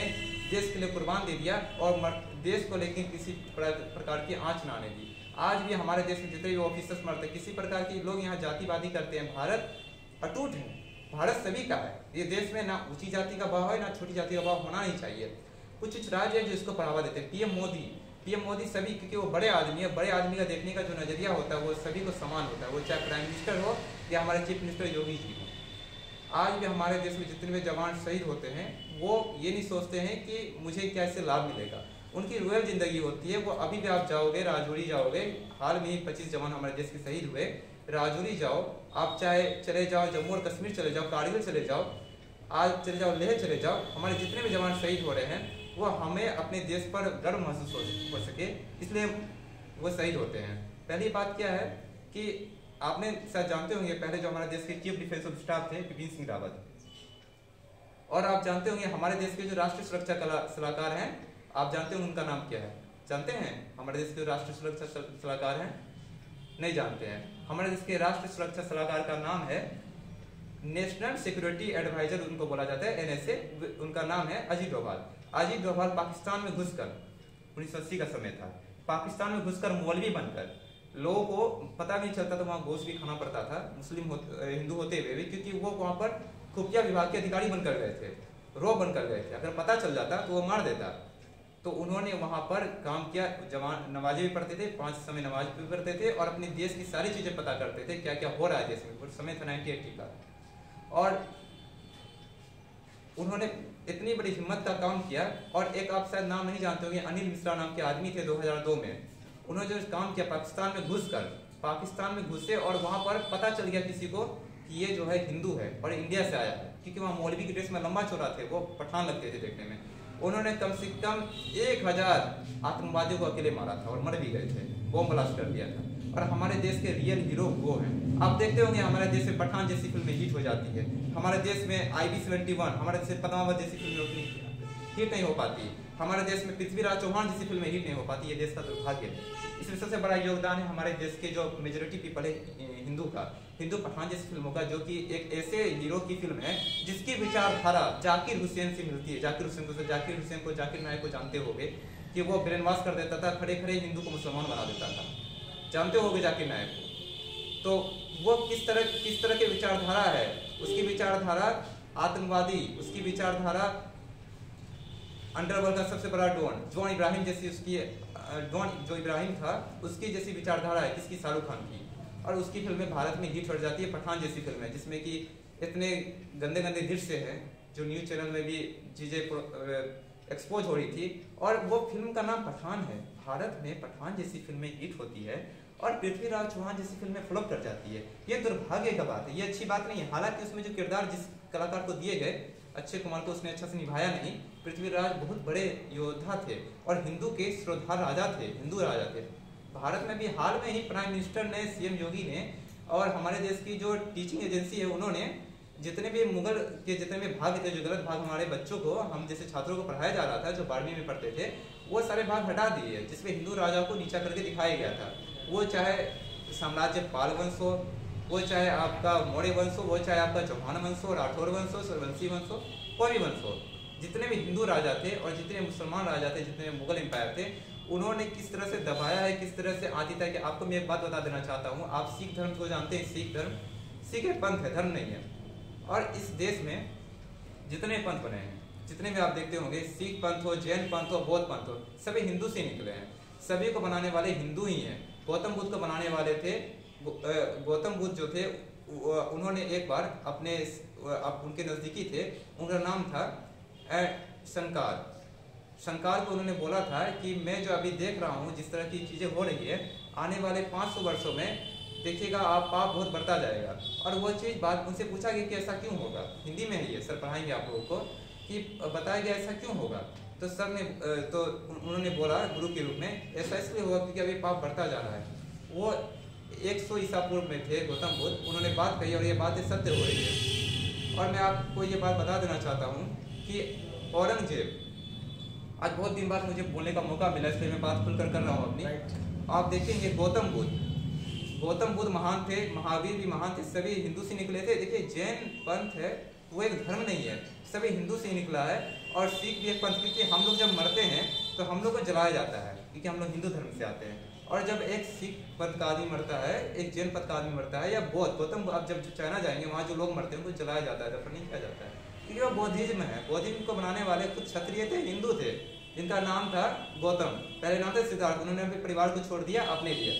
देश के लिए कुर्बान दे दिया और देश को लेकर किसी प्रकार की आंच ना आने दी। आज भी हमारे देश में जितने भी ऑफिसर्स मरते, किसी प्रकार की लोग यहाँ जातिवादी करते हैं, भारत अटूट है, भारत सभी का है। ये देश में ना ऊंची जाति का भाव है ना छोटी जाति का भाव होना नहीं चाहिए। कुछ राज्य हैं जो इसको बढ़ावा देते हैं। पीएम मोदी सभी, क्योंकि वो बड़े आदमी है, बड़े आदमी का देखने का जो नजरिया होता है वो सभी को समान होता है, वो चाहे प्राइम मिनिस्टर हो या हमारे चीफ मिनिस्टर योगी जी हो। आज भी हमारे देश में जितने भी जवान शहीद होते हैं वो ये नहीं सोचते हैं कि मुझे क्या इससे लाभ मिलेगा। उनकी रॉयल जिंदगी होती है। वो अभी भी आप जाओगे राजौरी जाओगे, हाल में ही 25 जवान हमारे देश के शहीद हुए, राजौरी जाओ, आप चाहे चले जाओ जम्मू और कश्मीर चले जाओ, कारगिल चले जाओ, आज चले जाओ लेह चले जाओ, हमारे जितने भी जवान शहीद हो रहे हैं वो हमें अपने देश पर गर्व महसूस हो सके इसलिए वो शहीद होते हैं। पहली बात क्या है कि आपने शायद जानते होंगे पहले जो हमारे देश के चीफ डिफेंस ऑफ स्टाफ थे बिपिन सिंह रावत, और आप जानते होंगे हमारे देश के जो राष्ट्रीय सुरक्षा सलाहकार हैं, आप जानते होंगे उनका नाम क्या है? जानते हैं हमारे देश के राष्ट्रीय सुरक्षा सलाहकार हैं? नहीं जानते हैं। हमारे देश के राष्ट्रीय सुरक्षा सलाहकार का नाम है नेशनल सिक्योरिटी एडवाइजर, उनको बोला जाता है NSA। उनका नाम है अजीत डोभाल। अजीत डोभाल पाकिस्तान में घुसकर 1980 का समय था, पाकिस्तान में घुसकर मौलवी बनकर लोगों को पता नहीं चलता था, वहाँ गोश्त भी खाना पड़ता था हिंदू होते हुए भी, क्योंकि वो वहाँ पर खुफिया विभाग के अधिकारी बनकर गए थे, रो बनकर गए थे। अगर पता चल जाता तो वो मार देता। तो उन्होंने वहां पर काम किया, जवान नमाजें भी पढ़ते थे, 5 समय नमाज भी पढ़ते थे और अपने देश की सारी चीजें पता करते थे क्या क्या हो रहा है देश में। उस समय था 1980 का, और उन्होंने इतनी बड़ी हिम्मत का काम किया। और एक आप शायद नाम नहीं जानते होंगे, अनिल मिश्रा नाम के आदमी थे 2002 में, उन्होंने जो काम किया पाकिस्तान में घुसकर, पाकिस्तान में घुसे और वहां पर पता चल गया किसी को कि ये जो है हिंदू है और इंडिया से आया है, क्योंकि वहाँ मौलवी की ड्रेस में लंबा चौड़ा थे, वो पठान लगते थे देखने में। उन्होंने कम से कम 1000 आतंकवादियों को अकेले मारा था और मर भी गए थे, बॉम्ब ब्लास्ट कर दिया था। और हमारे देश के रियल हीरो वो हैं। आप देखते होंगे हमारे देश में पठान जैसी फिल्में हिट हो जाती है, हमारे देश में IB71, हमारे देश में पद्मावत जैसी फिल्में हिट नहीं हो पाती, हमारे देश में पृथ्वीराज चौहान जैसी फिल्में हिट नहीं हो पाती। ये देश का दुर्भाग्य है। इसमें सबसे बड़ा योगदान है हमारे देश के जो मेजोरिटी पीपल है हिंदू का, हिंदू पठान जैसी फिल्मों का, जो कि एक ऐसे हीरो की फिल्म है जिसकी विचारधारा जाकिर हुसैन से मिलती है। जाकिर हुसैन को जाकिर नायक को जानते होंगे कि वो ब्रेन वॉश कर देता था, खड़े खड़े हिंदू को मुसलमान बना देता था, जानते होंगे जाकिर नायक को। तो वो किस तरह की विचारधारा है, उसकी विचारधारा आतंकवादी, उसकी विचारधारा अंडरवर्ल्ड का सबसे बड़ा जॉन इब्राहिम जैसी, उसकी जो इब्राहिम था उसकी जैसी विचारधारा है किसकी, शाहरुख खान की। और उसकी फिल्में भारत में हिट हो जाती है। पठान जैसी फिल्म है जिसमें कि इतने गंदे गंदे दृश्य हैं जो न्यूज चैनल में भी चीजें एक्सपोज हो रही थी, और वो फिल्म का नाम पठान है। भारत में पठान जैसी फिल्में हिट होती है और पृथ्वीराज चौहान जैसी फिल्में फ्लॉप कर जाती है। ये दुर्भाग्य का बात है, ये अच्छी बात नहीं है। हालांकि उसमें जो किरदार जिस कलाकार को दिए गए, अक्षय कुमार को, उसने अच्छा से निभाया नहीं। पृथ्वीराज बहुत बड़े योद्धा थे और हिंदू के श्रोधार राजा थे, हिंदू राजा थे। भारत में भी हाल में ही प्राइम मिनिस्टर ने, सीएम योगी ने, और हमारे देश की जो टीचिंग एजेंसी है, उन्होंने जितने भी मुगल के जितने भी भाग थे, जो गलत भाग हमारे बच्चों को, हम जैसे छात्रों को पढ़ाया जा रहा था, जो 12वीं में पढ़ते थे, वो सारे भाग हटा दिए जिसमें हिंदू राजाओं को नीचा करके दिखाया गया था। वो चाहे साम्राज्य पाल वंश हो, वो चाहे आपका मौर्य वंश हो, वो चाहे आपका चौहान वंश हो, राठौर वंश हो, सूर्यवंशी वंश हो, कोई भी वंश हो, जितने भी हिंदू राजा थे और जितने मुसलमान राजा थे, जितने मुगल एम्पायर थे, उन्होंने किस तरह से दबाया है, किस तरह से आती था। कि आपको मैं एक बात बता देना चाहता हूँ, आप सिख धर्म को जानते हैं। सिख धर्म, सिख एक पंथ है, धर्म नहीं है। और इस देश में जितने पंथ बने हैं, जितने भी आप देखते होंगे, सिख पंथ हो, जैन पंथ हो, बौद्ध पंथ हो, सभी हिंदू से निकले हैं। सभी को बनाने वाले हिंदू ही हैं। गौतम बुद्ध को बनाने वाले थे, गौतम बुद्ध जो थे, उन्होंने एक बार अपने, उनके नज़दीकी थे, उनका नाम था शंकर। शंकर को उन्होंने बोला था कि मैं जो अभी देख रहा हूँ, जिस तरह की चीज़ें हो रही है, आने वाले 500 वर्षों में देखिएगा आप पाप बहुत बढ़ता जाएगा। और वो चीज़ बात उनसे पूछा गया कि ऐसा क्यों होगा। हिंदी में ही है, सर पढ़ाएंगे आप लोगों को, कि बताया गया ऐसा क्यों होगा। तो सर ने, तो उन्होंने बोला गुरु के रूप में, ऐसा इसलिए होगा क्योंकि अभी पाप बढ़ता जा रहा है। वो 100 ईसा पूर्व में थे गौतम बुद्ध, उन्होंने बात कही और ये बातें सत्य हो रही है। और मैं आपको ये बात बता देना चाहता हूँ कि औरंगजेब, आज बहुत दिन बाद मुझे बोलने का मौका मिला, इसलिए मैं बात खुलकर कर रहा हूँ अपनी। आप देखेंगे गौतम बुद्ध महान थे, महावीर भी महान थे, सभी हिंदू से निकले थे। देखिए जैन पंथ है, वो एक धर्म नहीं है, सभी हिंदू से निकला है। और सिख भी एक पंथ, क्योंकि हम लोग जब मरते हैं तो हम लोग को जलाया जाता है, क्योंकि हम लोग हिंदू धर्म से आते हैं। और जब एक सिख पंथ का आदमी मरता है, एक जैन पंथ का आदमी मरता है, या बौद्ध, गौतम, अब जब चाइना जाएंगे वहाँ जो लोग मरते हैं उनको जलाया जाता है, दफन नहीं किया जाता है, क्योंकि वो बौद्धिज्म है। बौद्धिज्म को बनाने वाले खुद क्षत्रिय थे, हिंदू थे, जिनका नाम था गौतम। पहले नाम था सिद्धार्थ, उन्होंने अपने परिवार को छोड़ दिया अपने लिए।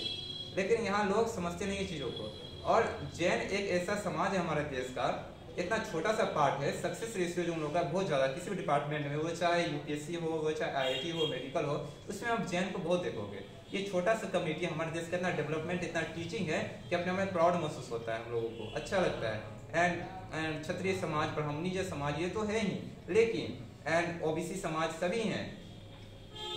लेकिन यहाँ लोग समझते नहीं चीज़ों को। और जैन एक ऐसा समाज है हमारे देश का, इतना छोटा सा पार्ट है, सक्सेस रेशियो जो उन लोगों का बहुत ज़्यादा, किसी भी डिपार्टमेंट में, वो चाहे यूपीएससी हो, वो चाहे आईआईटी हो, मेडिकल हो, उसमें आप जैन को बहुत देखोगे। ये छोटा सा कम्युनिटी हमारे देश का, इतना डेवलपमेंट, इतना टीचिंग है कि अपने में प्राउड महसूस होता है, हम लोगों को अच्छा लगता है। एंड क्षत्रिय समाज, ब्राह्मणीय समाज, ये तो है ही, लेकिन एंड ओबीसी समाज सभी हैं।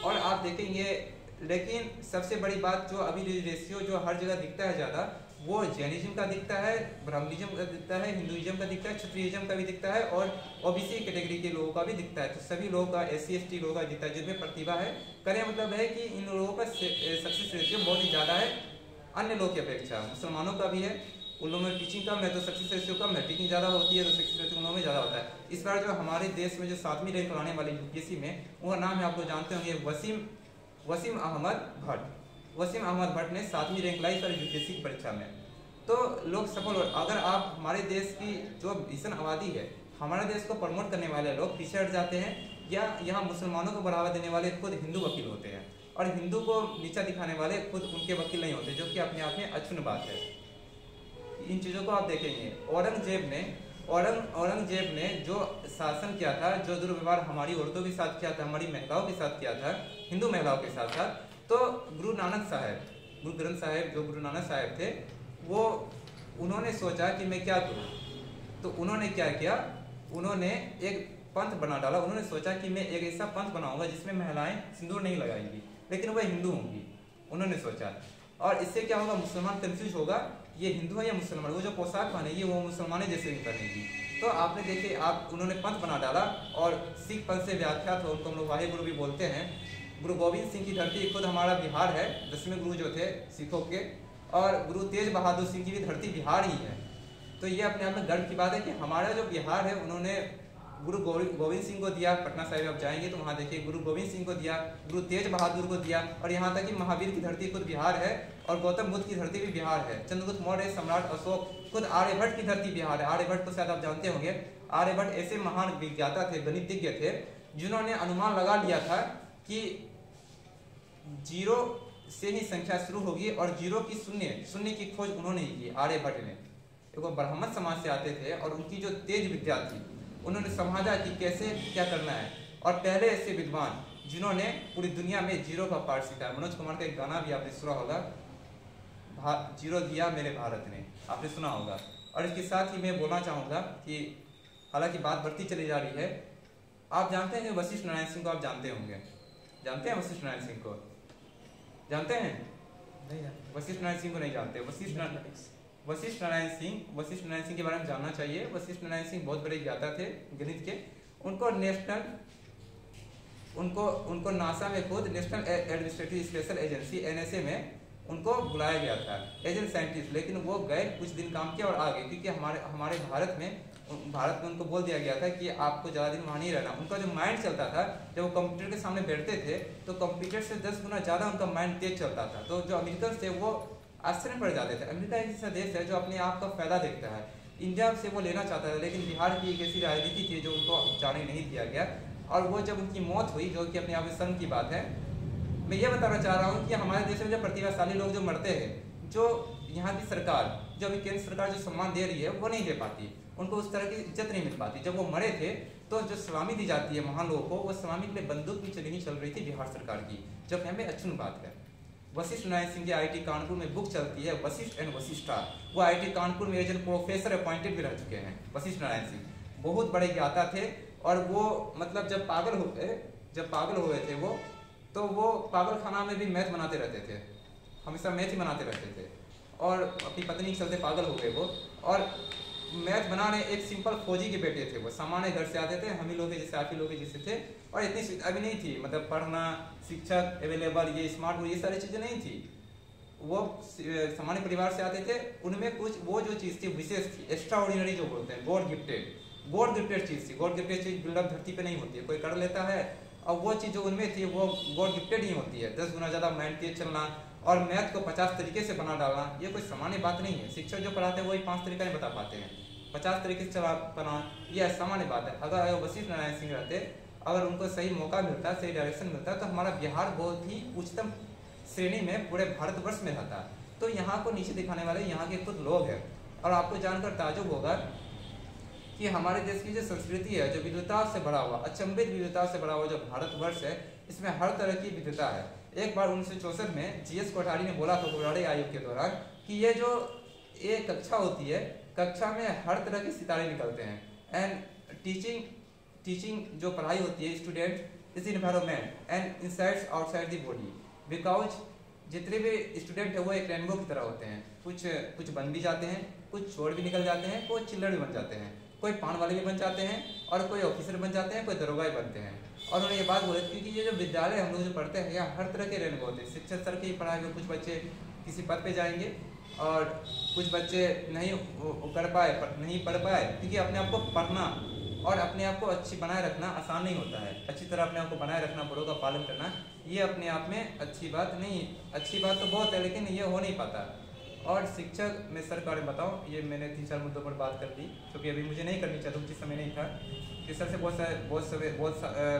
और आप देखेंगे, लेकिन सबसे बड़ी बात जो अभी रेशियो जो हर जगह दिखता है ज़्यादा, वो जैनिज्म का दिखता है, ब्राह्मणिज्म का दिखता है, हिंदुइज्म का दिखता है, क्षत्रियज्म का भी दिखता है, और ओबीसी कैटेगरी के लोगों का भी दिखता है। तो सभी लोगों का, SC ST लोगों का दिखता है, जिनमें प्रतिभा है। कहने मतलब है कि इन लोगों का सक्सेस रेशियो बहुत ही ज़्यादा है अन्य लोगों की अपेक्षा। मुसलमानों का भी है, उन लोगों में टीचिंग कम है तो सक्सेस रेशियो कम है, टीचिंग ज़्यादा होती है तो सक्सेस रेशियो उन लोगों में ज़्यादा होता है। इस बार जो हमारे देश में जो 7वीं रैंक लाने वाले यूपीएससी में, उनका नाम है, आप लोग जानते होंगे, वसीम अहमद भट्ट। वसीम अहमद भट्ट ने 7वीं रैंक लाई सर यूपीएससी की परीक्षा में। तो लोग सफल हो। अगर आप हमारे देश की जो भीषण आबादी है, हमारे देश को प्रमोट करने वाले लोग पीछे हट जाते हैं, या यहाँ मुसलमानों को बढ़ावा देने वाले खुद हिंदू वकील होते हैं, और हिंदू को नीचा दिखाने वाले खुद उनके वकील नहीं होते, जो कि अपने आप में अक्षुण्ण बात है। इन चीज़ों को आप देखेंगे। औरंगजेब ने जो शासन किया था, जो दुर्व्यवहार हमारी औरतों के साथ किया था, हमारी महिलाओं के साथ किया था, हिंदू महिलाओं के साथ साथ, तो गुरु ग्रंथ साहिब, जो गुरु नानक साहिब थे, वो उन्होंने सोचा कि मैं क्या करूं। तो उन्होंने क्या किया, उन्होंने एक पंथ बना डाला। उन्होंने सोचा कि मैं एक ऐसा पंथ बनाऊंगा जिसमें महिलाएं सिंदूर नहीं लगाएंगी, लेकिन वह हिंदू होंगी, उन्होंने सोचा। और इससे क्या होगा, मुसलमान कंफ्यूज होगा, ये हिंदू है या मुसलमान, वो जो पोशाक पहनेगी वो मुसलमाने जैसे नहीं पहनेगी। तो आपने देखे, उन्होंने पंथ बना डाला, और सिख पंथ से व्याख्यात हो, उनको हम लोग वाहे गुरु भी बोलते हैं। गुरु गोविंद सिंह की धरती खुद हमारा बिहार है, 10वें गुरु जो थे सिखों के, और गुरु तेज बहादुर सिंह की भी धरती बिहार ही है। तो ये अपने आप में गर्व की बात है कि हमारा जो बिहार है, उन्होंने गुरु गोविंद सिंह को दिया। पटना साहिब आप जाएंगे तो वहाँ देखिए गुरु गोविंद सिंह को दिया, गुरु तेज बहादुर को दिया, और यहाँ तक कि महावीर की धरती खुद बिहार है, और गौतम बुद्ध की धरती भी बिहार है। चंद्रगुप्त मौर्य, सम्राट अशोक, खुद आर्यभट्ट की धरती बिहार है। आर्यभट्ट को शायद आप जानते होंगे। आर्यभट्ट ऐसे महान विज्ञाता थे, गणितज्ञ थे, जिन्होंने अनुमान लगा लिया था कि 0 से ही संख्या शुरू होगी, और 0 की शून्य की खोज उन्होंने की, आर्यभट्ट ने। वो ब्राह्मण समाज से आते थे, और उनकी जो तेज विद्या थी, उन्होंने समझा कि कैसे क्या करना है। और पहले ऐसे विद्वान जिन्होंने पूरी दुनिया में 0 का पाठ सीखा है। मनोज कुमार का एक गाना भी आपने सुना होगा, जीरो दिया मेरे भारत ने, आपने सुना होगा। और इसके साथ ही मैं बोलना चाहूँगा कि हालांकि बात बढ़ती चली जा रही है, आप जानते हैं कि वशिष्ठ नारायण सिंह को आप जानते होंगे, जानते हैं वशिष्ठ नारायण सिंह को? जानते हैं? नहीं जानते। वशिष्ठ नारायण सिंह को नहीं जानते। वशिष्ठ नारायण सिंह के बारे में जानना चाहिए। वशिष्ठ नारायण सिंह बहुत बड़े ज्ञाता थे गणित के। उनको नासा में खुद national administrative special agency NSA में उनको बुलाया गया था एज ए साइंटिस्ट, लेकिन वो गए, कुछ दिन काम किया और आ गए, क्योंकि हमारे भारत में उनको बोल दिया गया था कि आपको ज़्यादा दिन वहाँ नहीं रहना। उनका जो माइंड चलता था, जब वो कंप्यूटर के सामने बैठते थे तो कंप्यूटर से 10 गुना ज़्यादा उनका माइंड तेज चलता था। तो जो अमेरिकन थे वो आश्चर्य पड़ जाते थे। अमेरिका एक ऐसा देश है जो अपने आप का फायदा देखता है। इंडिया से वो लेना चाहता था, लेकिन बिहार की एक ऐसी राजनीति थी जो उनको जाने नहीं दिया गया। और वो जब उनकी मौत हुई, जो कि अपने आप में शर्म की बात है, मैं ये बताना चाह रहा हूँ कि हमारे देश में जो प्रतिभाशाली लोग जो मरते हैं, जो यहाँ की सरकार, जो अभी केंद्र सरकार जो सम्मान दे रही है वो नहीं दे पाती, उनको उस तरह की इज्जत नहीं मिल पाती। जब वो मरे थे तो जो सलामी दी जाती है महान लोगों को, वो सलामी के लिए बंदूक भी चल रही थी बिहार सरकार की, जो कि हमें अच्छी बात है। वशिष्ठ नारायण सिंह की IIT कानपुर में बुक चलती है वशिष्ठ एंड वशिष्ठा। वो IIT कानपुर में एज ए प्रोफेसर अपॉइंटेड भी रह चुके हैं वशिष्ठ नारायण सिंह, बहुत बड़े ज्ञाता थे। और वो मतलब जब पागल हुए थे वो, तो वो पागल खाना में भी मैथ बनाते रहते थे, हमेशा मैथ ही बनाते रहते थे। और अपनी पत्नी के चलते पागल हो गए वो। और मैथ बनाने एक सिंपल फौजी के बेटे थे वो, सामान्य घर से आते थे, हम ही लोग जैसे आप ही लोग जैसे थे। और इतनी सुविधा भी नहीं थी, मतलब पढ़ना, शिक्षक अवेलेबल, ये स्मार्ट बोर्ड, ये सारी चीज़ें नहीं थी। वो सामान्य परिवार से आते थे। उनमें कुछ वो जो चीज़ थी विशेष थी, एक्स्ट्रा ऑर्डिनरी जो बोलते हैं, गॉड गिफ्टेड चीज़ थी। गॉड गिफ्टेड चीज़ बिल्डअप धरती पे नहीं होती है, कोई कर लेता है। और वो चीज़ जो उनमें थी वो गॉड गिफ्टेड ही होती है। 10 गुना ज़्यादा माइंड तेज चलना और मैथ को 50 तरीके से बना डालना, ये कोई सामान्य बात नहीं है। शिक्षक जो पढ़ाते हैं वही 5 तरीका नहीं बता पाते हैं, 50 तरीके से चला बना, ये सामान्य बात है। अगर वशिष्ठ नारायण सिंह रहते, अगर उनको सही मौका मिलता, सही डायरेक्शन मिलता, तो हमारा बिहार बहुत ही उच्चतम श्रेणी में पूरे भारतवर्ष में रहता। तो यहाँ को नीचे दिखाने वाले यहाँ के खुद लोग हैं। और आपको जानकर ताजुब होगा कि हमारे देश की जो संस्कृति है, जो विविधता से भरा हुआ, अचंभित विविधता से भरा हुआ जो भारतवर्ष है, इसमें हर तरह की विविधता है। एक बार 1964 में GS कोठारी ने बोला था घोटाले आयोग के दौरान कि ये जो एक कक्षा होती है, कक्षा में हर तरह के सितारे निकलते हैं। एंड टीचिंग जो पढ़ाई होती है, student is environment and insides outside the body, because जितने भी स्टूडेंट है वो एक रेनबो की तरह होते हैं। कुछ बन भी जाते हैं, कुछ छोड़ भी निकल जाते हैं, कुछ चिल्लर भी बन जाते हैं, कोई पान वाले भी बन जाते हैं, और कोई ऑफिसर बन जाते हैं, कोई दरोगा भी बनते हैं। और उन्होंने ये बात बोली क्योंकि ये जो विद्यालय हम लोग जो पढ़ते हैं, यहाँ हर तरह के रेनबो होते हैं। शिक्षक सर की पढ़ाई में कुछ बच्चे किसी पद पे जाएंगे और कुछ बच्चे नहीं पढ़ पाए, क्योंकि अपने आप को पढ़ना और अपने आप को अच्छी बनाए रखना आसान नहीं होता है। अच्छी तरह अपने आप को बनाए रखना, बड़ों का पालन करना, ये अपने आप में अच्छी बात नहीं। अच्छी बात तो बहुत है, लेकिन ये हो नहीं पाता। और शिक्षक में सर के बारे में बताऊँ, ये मैंने 3-4 मुद्दों पर बात कर दी, क्योंकि अभी मुझे नहीं करनी चाहिए, उचित समय नहीं था। कि सर से बहुत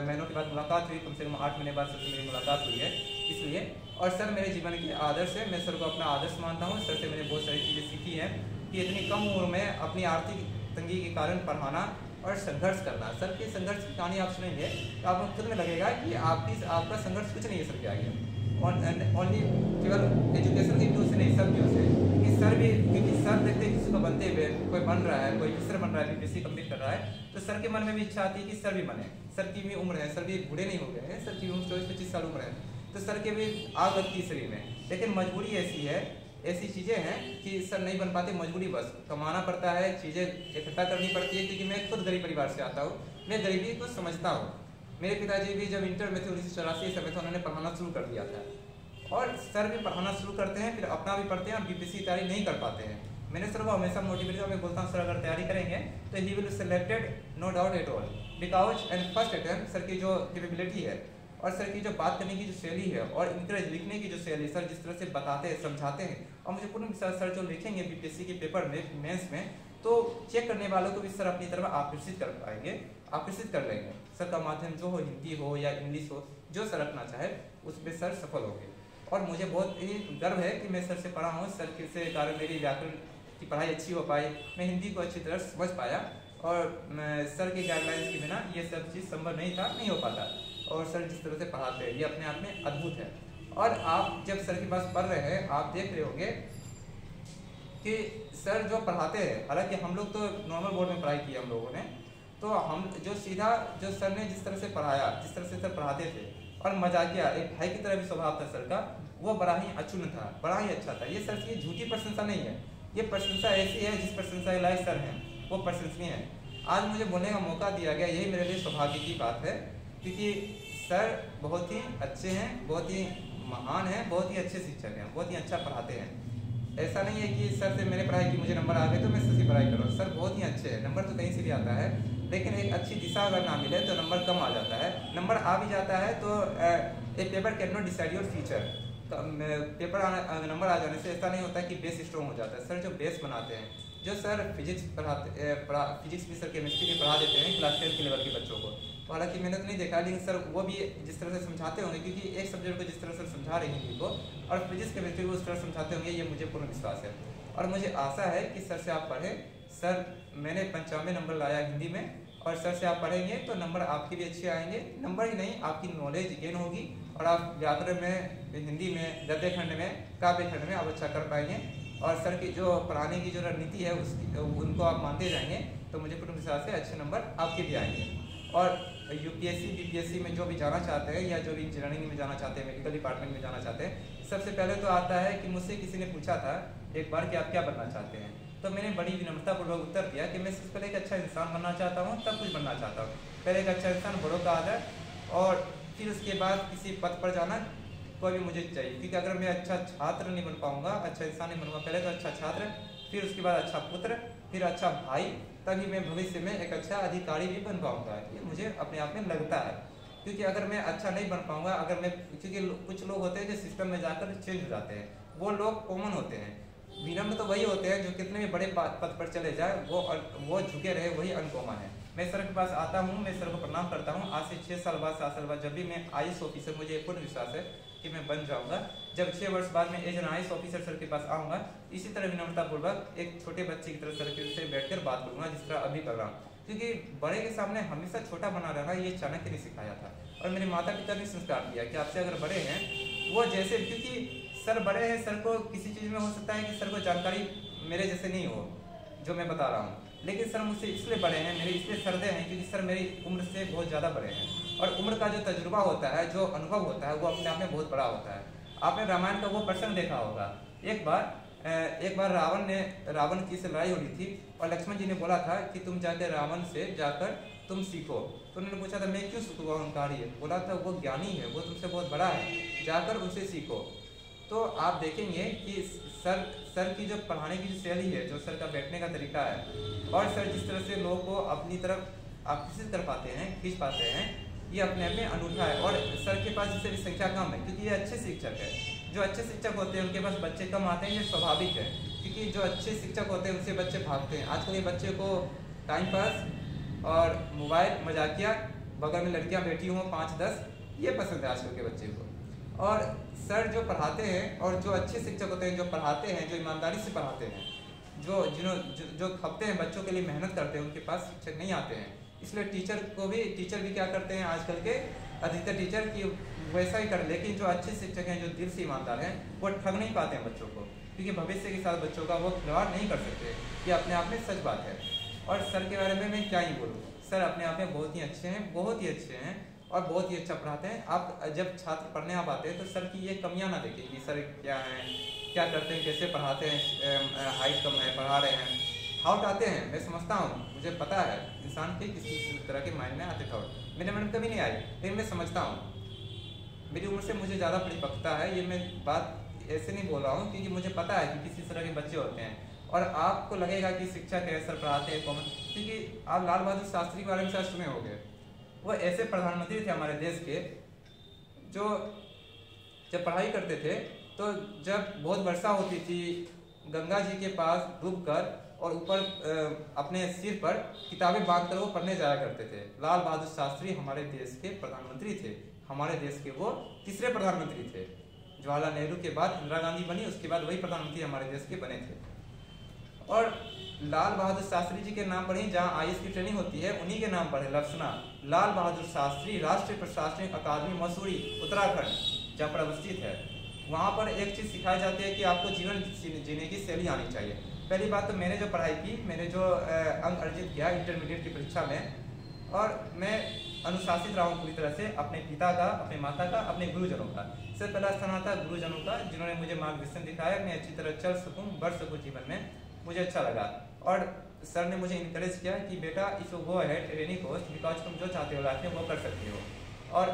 महीनों के बाद मुलाकात हुई, कम से कम 8 महीने बाद सर से मेरी मुलाकात हुई है, इसलिए। और सर मेरे जीवन के आदर्श है, मैं सर को अपना आदर्श मानता हूँ। सर से मैंने बहुत सारी चीज़ें सीखी हैं कि इतनी कम उम्र में अपनी आर्थिक तंगी के कारण पढ़ाना और संघर्ष करना। सर की संघर्ष की कहानी आप सुनेंगे तो आपको खुद में लगेगा कि आपका संघर्ष कुछ नहीं है सर के आगे। ओनली केवल एजुकेशन की व्यू से नहीं, सब व्यू से। कि सर भी, क्योंकि सर देखते हैं किसी को बनते हुए, कोई बन रहा है, कोई ऑफिसर बन रहा है, BPSC कंप्लीट कर रहा है, तो सर के मन में भी इच्छा आती है कि सर भी बने। सर की भी उम्र है, सर भी बूढ़े नहीं हो गए हैं, सर की उम्र 24-25 साल उम्र है, तो सर के भी आग लगती है शरीर में। लेकिन मजबूरी ऐसी चीज़ें हैं कि सर नहीं बन पाते, मजबूरी बस कमाना पड़ता है, चीज़ें इकट्ठा करनी पड़ती है। क्योंकि मैं खुद गरीब परिवार से आता हूँ, मैं गरीबी को समझता हूँ। मेरे पिताजी भी जब इंटर में थे 1984 समय था, उन्होंने पढ़ाना शुरू कर दिया था। और सर भी पढ़ाना शुरू करते हैं, फिर अपना भी पढ़ते हैं और BPSC की तैयारी नहीं कर पाते हैं। मैंने सर को हमेशा मोटिवेट किया, मैं बोलता हूँ सर अगर तैयारी करेंगे तो he will selected, no doubt at all, because and first attempt. Sir की जो कैपेबिलिटी है और सर की जो बात करने की जो शैली है और इंकरेज लिखने की जो शैली, सर जिस तरह से बताते हैं, समझाते हैं, और मुझे पूर्ण विश्वास सर जो लिखेंगे BPSC के पेपर में, मेंस में, तो चेक करने वालों को भी सर अपनी तरफ आकर्षित कर पाएंगे, आकर्षित कर लेंगे। सर का माध्यम जो हो, हिंदी हो या इंग्लिश हो, जो सर रखना चाहे उसमें सर सफल होंगे। और मुझे बहुत ही गर्व है कि मैं सर से पढ़ा हूँ। सर के कारण मेरी व्याकरण की पढ़ाई अच्छी हो पाई, मैं हिंदी को अच्छी तरह समझ पाया। और सर के गाइडलाइंस के बिना ये सब चीज़ संभव नहीं था, नहीं हो पाता। और सर जिस तरह से पढ़ाते हैं ये अपने आप में अद्भुत है। और आप जब सर के पास पढ़ रहे हैं, आप देख रहे होंगे कि सर जो पढ़ाते हैं, हालांकि हम लोग तो नॉर्मल बोर्ड में पढ़ाई की हम लोगों ने, तो हम जो सीधा जो सर ने जिस तरह से पढ़ाया, जिस तरह से सर पढ़ाते थे और मजाकिया एक भाई की तरह भी स्वभाव था सर का, वो बड़ा ही अचून था, बड़ा ही अच्छा था। ये सर की झूठी प्रशंसा नहीं है, ये प्रशंसा ऐसी है जिस प्रशंसा के लायक सर हैं वो प्रशंसनीय है। आज मुझे बोलने का मौका दिया गया, यही मेरे लिए सौभाग्य की बात है, क्योंकि सर बहुत ही अच्छे हैं, बहुत ही महान हैं, बहुत ही अच्छे शिक्षक हैं, बहुत ही अच्छा पढ़ाते हैं। ऐसा नहीं है कि सर से मैंने पढ़ाई की मुझे नंबर आ गए तो मैं सर से पढ़ाई करूँ। सर बहुत ही अच्छे हैं, नंबर तो कहीं से भी आता है, लेकिन एक अच्छी दिशा अगर ना मिले तो नंबर कम आ जाता है। नंबर आ भी जाता है तो a paper can not decide your future. Paper number आ जाने से ऐसा नहीं होता कि बेस स्ट्रॉन्ग हो जाता है। सर जो बेस बनाते हैं, जो सर फिजिक्स फिजिक्स भी सर केमिस्ट्री भी पढ़ा देते हैं क्लास 10 के लेवल के बच्चों को, तो हालांकि मैंने तो नहीं देखा, लेकिन सर वो भी जिस तरह से समझाते होंगे, क्योंकि एक सब्जेक्ट को जिस तरह से समझा रहे हैं हिंदी को और फिजिक्स केमिस्ट्री को उस तरह समझाते होंगे, ये मुझे पूर्ण विश्वास है। और मुझे आशा है कि सर से आप पढ़ें। सर मैंने 95 नंबर लाया हिंदी में, और सर से आप पढ़ेंगे तो नंबर आपके भी अच्छे आएंगे। नंबर ही नहीं, आपकी नॉलेज गेन होगी और आप व्याकरण में, हिंदी में, गद्य खंड में, काव्य खंड में आप अच्छा कर पाएंगे। और सर की जो पढ़ाने की जो रणनीति है उनको आप मानते जाएंगे तो मुझे पूर्ण विश्वास से अच्छे नंबर आपके भी आएंगे। और यूपीएससी बीपीएससी में जो भी जाना चाहते हैं या जो भी इंजीनियरिंग में जाना चाहते हैं, मेडिकल डिपार्टमेंट में जाना चाहते हैं, सबसे पहले तो आता है कि मुझसे किसी ने पूछा था एक बार कि आप क्या बनना चाहते हैं, तो मैंने बड़ी विनम्रतापूर्वक उत्तर दिया कि मैं सबसे पहले एक अच्छा इंसान बनना चाहता हूँ, तब कुछ बनना चाहता हूँ। पहले एक अच्छा इंसान, बड़ों का आदर, और फिर उसके बाद किसी पद पर जाना कोई भी मुझे चाहिए, क्योंकि अगर मैं अच्छा छात्र नहीं बन पाऊंगा, अच्छा इंसान नहीं बनूंगा, पहले तो अच्छा छात्र, फिर उसके बाद अच्छा पुत्र, फिर अच्छा भाई, तभी मैं भविष्य में एक अच्छा अधिकारी भी बन पाऊंगा। ये मुझे अपने आप में लगता है, क्योंकि अगर मैं अच्छा नहीं बन पाऊंगा, अगर मैं, क्योंकि कुछ लोग होते हैं जो सिस्टम में जाकर चेंज हो जाते हैं, वो लोग कॉमन होते हैं। विनम्र तो वही होते हैं जो कितने भी बड़े पद पर चले जाए वो झुके रहे, वही अनकॉमन है। मैं सर के पास आता हूँ, मैं सर को प्रणाम करता हूँ। आज से 6 साल बाद, 7 साल बाद जब भी मैं आईएएस ऑफिसर, मुझे पूर्ण विश्वास है कि मैं बन जाऊंगा। जब 6 वर्ष बाद मैं as an IAS officer sir के पास आऊँगा, इसी तरह विनम्रतापूर्वक एक छोटे बच्चे की तरह सर से बैठकर बात करूँगा, जिस तरह अभी कर रहा हूँ। क्योंकि बड़े के सामने हमेशा छोटा बना रहना ये चाणक्य ने सिखाया था, और मेरे माता पिता ने संस्कार दिया कि आपसे अगर बड़े हैं वो जैसे, क्योंकि सर बड़े हैं, सर को किसी चीज़ में हो सकता है कि सर को जानकारी मेरे जैसे नहीं हो जो मैं बता रहा हूँ, लेकिन सर मुझसे इसलिए बड़े हैं, मेरे इसलिए सरदे हैं क्योंकि सर मेरी उम्र से बहुत ज़्यादा बड़े हैं। और उम्र का जो तजुर्बा होता है, जो अनुभव होता है, वो अपने आप में बहुत बड़ा होता है। आपने रामायण का वो प्रसंग देखा होगा, एक बार रावण की से लड़ाई हो रही थी और लक्ष्मण जी ने बोला था कि तुम जाकर रावण से जाकर तुम सीखो। तो उन्होंने पूछा था मैं क्यों सीखूंगा, अहंकारी है। बोला था वो ज्ञानी है, वो तुमसे बहुत बड़ा है, जाकर उनसे सीखो। तो आप देखेंगे कि सर की जो पढ़ाने की जो शैली है, जो सर का बैठने का तरीका है, और सर जिस तरह से लोगों को अपनी तरफ आकर्षित कर पाते हैं, खींच पाते हैं, ये अपने आप में अनूठा है। और सर के पास जिससे भी संख्या कम है, क्योंकि ये अच्छे शिक्षक है। जो अच्छे शिक्षक होते हैं उनके पास बच्चे कम आते हैं, ये स्वाभाविक है, क्योंकि जो अच्छे शिक्षक होते हैं उनसे बच्चे भागते हैं। आजकल ये बच्चे को टाइम पास और मोबाइल, मजाकिया, बगल में लड़कियां बैठी हों 5-10, ये पसंद है आजकल के बच्चे को। और सर जो पढ़ाते हैं और जो अच्छे शिक्षक होते हैं, जो पढ़ाते हैं, जो ईमानदारी से पढ़ाते हैं, जो खपते हैं बच्चों के लिए, मेहनत करते हैं, उनके पास शिक्षक नहीं आते हैं। इसलिए टीचर भी क्या करते हैं आजकल के अधिकतर टीचर की वैसा ही कर, लेकिन जो अच्छे शिक्षक हैं, जो दिल से ईमानदार हैं, वो ठग नहीं पाते हैं बच्चों को, क्योंकि भविष्य के साथ बच्चों का वो खिलवाड़ नहीं कर सकते। ये अपने आप में सच बात है। और सर के बारे में मैं क्या ही बोलूँ, सर अपने आप में बहुत ही अच्छे हैं, बहुत ही अच्छे हैं और बहुत ही अच्छा पढ़ाते हैं। आप जब छात्र पढ़ने आप आते हैं तो सर की ये कमियां ना देखें कि सर क्या हैं, क्या करते हैं, कैसे पढ़ाते हैं, हाइट कम है, पढ़ा रहे हैं, थाउट आते हैं। मैं समझता हूँ, मुझे पता है इंसान के किसी तरह के माइंड में आते थाउट, मेरे मन में कभी नहीं आई, लेकिन मैं समझता हूँ। मेरी उम्र से मुझे ज़्यादा परिपक्वता है, ये मैं बात ऐसे नहीं बोल रहा हूँ, क्योंकि मुझे पता है कि किस तरह के बच्चे होते हैं। और आपको लगेगा कि शिक्षक है, सर पढ़ाते हैं कॉमन, क्योंकि आप लाल बहादुर शास्त्री के बारे में शायद सुने होंगे। वो ऐसे प्रधानमंत्री थे हमारे देश के, जो जब पढ़ाई करते थे तो जब बहुत वर्षा होती थी, गंगा जी के पास डूबकर और ऊपर अपने सिर पर किताबें बांधकर वो पढ़ने जाया करते थे। लाल बहादुर शास्त्री हमारे देश के प्रधानमंत्री थे, हमारे देश के वो तीसरे प्रधानमंत्री थे। जवाहरलाल नेहरू के बाद इंदिरा गांधी बनी, उसके बाद वही प्रधानमंत्री हमारे देश के बने थे। और लाल बहादुर शास्त्री जी के नाम पर ही जहाँ आईएएस की ट्रेनिंग होती है, उन्हीं के नाम पर है लक्षणा लाल बहादुर शास्त्री राष्ट्रीय प्रशासनिक अकादमी मसूरी उत्तराखंड, जहाँ पर अवस्थित है। वहाँ पर एक चीज़ सिखाई जाती है कि आपको जीवन जीने की शैली आनी चाहिए। पहली बात तो मैंने जो पढ़ाई की, मैंने जो अंक अर्जित किया इंटरमीडिएट की परीक्षा में, और मैं अनुशासित रहा हूँ पूरी तरह से अपने पिता का, अपने माता का, अपने गुरुजनों का। सबसे पहला स्थान आता है गुरुजनों का, जिन्होंने मुझे मार्गदर्शन दिखाया, मैं अच्छी तरह चल सकूँ, बढ़ सकूँ जीवन में, मुझे अच्छा लगा। और सर ने मुझे इनकरेज किया कि बेटा if you go ahead at any cost, because तुम जो चाहते हो लाइफ में वो कर सकते हो, और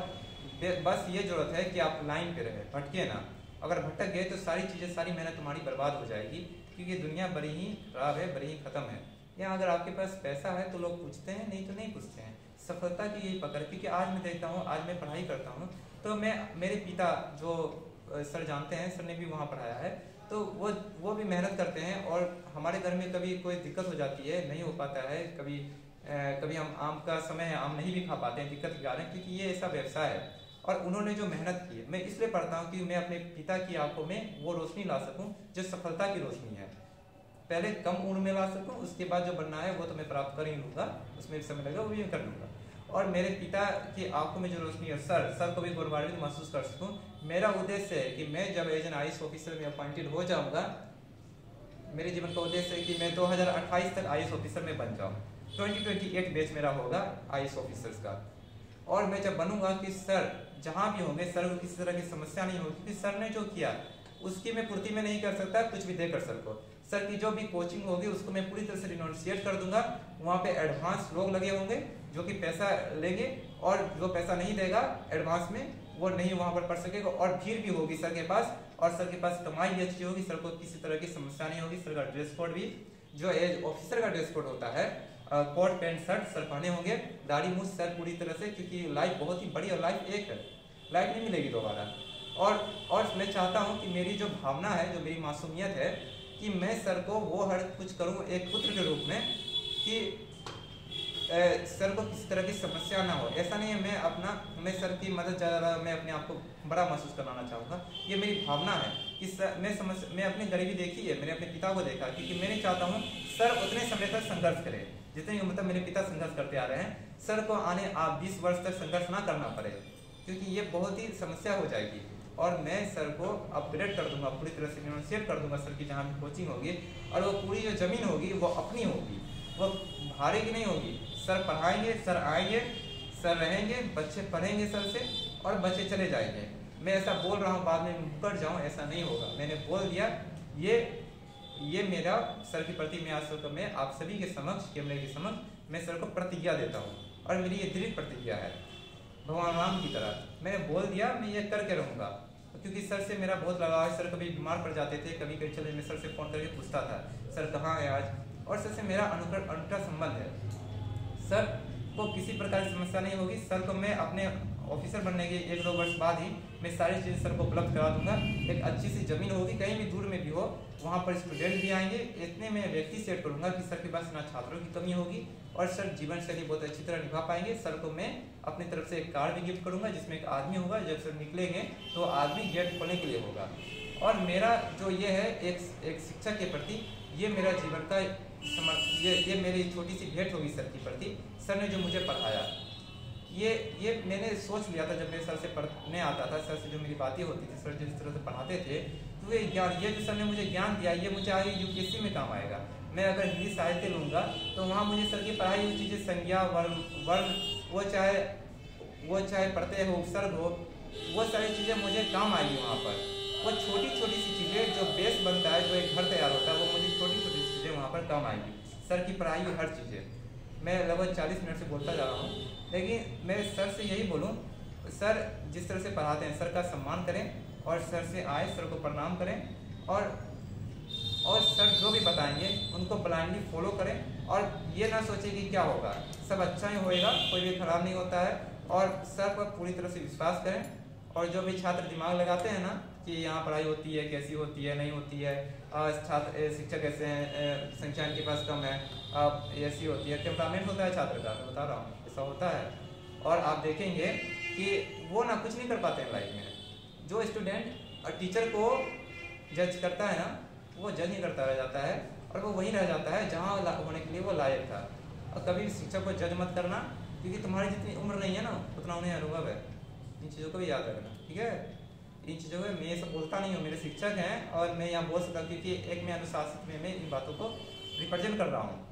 बस ये जरूरत है कि आप लाइन पे रहे, भटके ना। अगर भटक गए तो सारी चीज़ें, सारी मेहनत तुम्हारी बर्बाद हो जाएगी, क्योंकि दुनिया बड़ी ही खराब है, बड़ी ही खत्म है। यहाँ अगर आपके पास पैसा है तो लोग पूछते हैं, नहीं तो नहीं पूछते हैं। सफलता की यही पकड़, क्योंकि आज मैं देखता हूँ, आज मैं पढ़ाई करता हूँ, तो मैं मेरे पिता जो सर जानते हैं, सर ने भी वहाँ पढ़ाया है, तो वो भी मेहनत करते हैं। और हमारे घर में कभी कोई दिक्कत हो जाती है, नहीं हो पाता है, कभी हम आम का समय है, आम नहीं भी खा पाते हैं, दिक्कत के कारण, क्योंकि ये ऐसा व्यवसाय है। और उन्होंने जो मेहनत की है, मैं इसलिए पढ़ता हूँ कि मैं अपने पिता की आंखों में वो रोशनी ला सकूँ जो सफलता की रोशनी है। पहले कम उम्र में ला सकूँ, उसके बाद जो बनना है वो तो मैं प्राप्त कर ही लूँगा, उसमें समय लगेगा वो भी मैं कर लूँगा। और मेरे पिता की आंखों में जो रोशनी है, सर को भी गौरवान्वित महसूस कर सकूँ। मेरा उद्देश्य है कि मैं जब एज एन IAS ऑफिसर में अपॉइंटेड हो जाऊँगा, मेरे जीवन का उद्देश्य है कि मैं 2028 तक IAS ऑफिसर में बन जाऊँ। 2028 बैच मेरा होगा IAS ऑफिसर्स का। और मैं जब बनूंगा कि सर जहाँ भी होंगे, सर को किसी तरह की समस्या नहीं होगी, क्योंकि सर ने जो किया उसकी मैं पूर्ति में नहीं कर सकता, कुछ भी देकर सर को। सर की जो भी कोचिंग होगी उसको मैं पूरी तरह से रिनोन्सिएट कर दूंगा। वहाँ पे एडवांस लोग लगे होंगे जो कि पैसा लेंगे, और जो पैसा नहीं देगा एडवांस में वो नहीं वहाँ पर पढ़ सकेगा। और भीड़ भी होगी सर के पास, और सर के पास कमाई भी अच्छी होगी, सर को किसी तरह की समस्या नहीं होगी। सर का ड्रेस कोड भी जो एज ऑफिसर का ड्रेस कोड होता है, कोट पैंट शर्ट सर पहने होंगे, दाढ़ी मूछ सर पूरी तरह से, क्योंकि लाइफ बहुत ही बड़ी और लाइफ एक है, लाइफ नहीं मिलेगी दोबारा। और मैं चाहता हूं कि मेरी जो भावना है, जो मेरी मासूमियत है, कि मैं सर को वो हर कुछ करूं एक पुत्र के रूप में, कि सर को किसी तरह की समस्या ना हो। ऐसा नहीं है मैं सर की मदद ज़्यादा, मैं अपने आप को बड़ा महसूस कराना चाहूँगा। ये मेरी भावना है कि सर मैं अपनी गरीबी देखी है, मैंने अपने पिता को देखा, क्योंकि मैं नहीं चाहता हूँ सर उतने समय तक संघर्ष करे जितने मतलब मेरे पिता संघर्ष करते आ रहे हैं। सर को आने 20 वर्ष तक संघर्ष ना करना पड़े, क्योंकि ये बहुत ही समस्या हो जाएगी। और मैं सर को अपग्रेड कर दूंगा, पूरी तरह से रिनोन्सिएट कर दूंगा सर की जहाँ भी कोचिंग होगी, और वो पूरी जो ज़मीन होगी वो अपनी होगी, वो भाड़े की नहीं होगी। सर पढ़ाएंगे, सर आएंगे, सर रहेंगे, बच्चे पढ़ेंगे सर से, और बच्चे चले जाएंगे। मैं ऐसा बोल रहा हूँ, बाद में मुकर जाऊँ, ऐसा नहीं होगा। मैंने बोल दिया, ये मेरा सर के प्रति मैं आज मैं आप सभी के समक्ष, कैमरे के समक्ष मैं सर को प्रतिज्ञा देता हूँ, और मेरी ये दृढ़ प्रतिज्ञा है भगवान राम की तरह। मैंने बोल दिया मैं ये करके रहूँगा, क्योंकि सर से मेरा बहुत लगाव है। सर कभी बीमार पड़ जाते थे, कभी कभी चले, मैं सर से फ़ोन करके पूछता था सर कहाँ है आज, और सर से मेरा अनूठा संबंध है। सर को किसी प्रकार की समस्या नहीं होगी। सर को मैं अपने ऑफिसर बनने के 1-2 वर्ष बाद ही मैं सारी चीज़ें सर को उपलब्ध करा दूंगा। एक अच्छी सी ज़मीन होगी, कहीं भी दूर में भी हो, वहाँ पर स्टूडेंट भी आएंगे। इतने में व्यक्ति सेट करूँगा कि सर के पास ना छात्रों की कमी होगी, और सर जीवन शैली बहुत अच्छी तरह निभा पाएंगे। सर को मैं अपनी तरफ से एक कार्ड भी गिफ्ट करूँगा, जिसमें एक आदमी होगा, जब सर निकलेंगे तो आदमी गेट खोलने के लिए होगा। और मेरा जो ये है एक शिक्षक के प्रति, ये मेरा जीवन का ये मेरी छोटी सी भेंट होगी सर के प्रति। सर ने जो मुझे पढ़ाया, ये मैंने सोच लिया था जब मैं सर से पढ़ने आता था, सर से जो मेरी बातें होती थी, सर जिस तरह से पढ़ाते थे, तो ये ज्ञान, ये जो सर ने मुझे ज्ञान दिया, ये मुझे आगे UPSC में काम आएगा। मैं अगर हिंदी साहित्य लूँगा तो वहाँ मुझे सर की पढ़ाई हुई चीज़ें, संज्ञा, वर्ण, वो चाहे प्रत्यय हो, उपसर्ग हो, वो सारी चीज़ें मुझे काम आएगी वहाँ पर। वो छोटी छोटी सी चीज़ें जो बेस बनता है, जो एक घर तैयार होता है, वो मुझे छोटी छोटी सी चीज़ें वहाँ पर काम आएगी। सर की पढ़ाई हुई हर चीज़ें। मैं लगभग 40 मिनट से बोलता जा रहा हूँ, लेकिन मैं सर से यही बोलूँ, सर जिस तरह से पढ़ाते हैं, सर का सम्मान करें, और सर से आए, सर को प्रणाम करें, और सर जो भी बताएंगे उनको ब्लाइंडली फॉलो करें, और ये ना सोचें कि क्या होगा, सब अच्छा ही होएगा, कोई भी खराब नहीं होता है। और सर पर पूरी तरह से विश्वास करें। और जो भी छात्र दिमाग लगाते हैं ना कि यहाँ पढ़ाई होती है, कैसी होती है, नहीं होती है, छात्र शिक्षक ऐसे हैं, संख्या इनके पास कम है, ऐसी होती है, टेम्परामेंट होता है छात्र का, मैं बता रहा हूँ ऐसा होता है। और आप देखेंगे कि वो ना कुछ नहीं कर पाते हैं लाइफ में। जो स्टूडेंट टीचर को जज करता है ना, वो जज नहीं करता रह जाता है, और वो वहीं रह जाता है जहाँ होने के लिए वो लायक था। और कभी शिक्षक को जज मत करना, क्योंकि तुम्हारी जितनी उम्र नहीं है ना, उतना उन्हें अनुभव है। इन चीज़ों को भी याद रखना, ठीक है। इन चीज़ों में मैं ये सब बोलता नहीं हूँ, मेरे शिक्षक हैं और मैं यहाँ बोल सकता हूँ क्योंकि एक मैं अनुशासित में मैं इन बातों को रिप्रेजेंट कर रहा हूँ।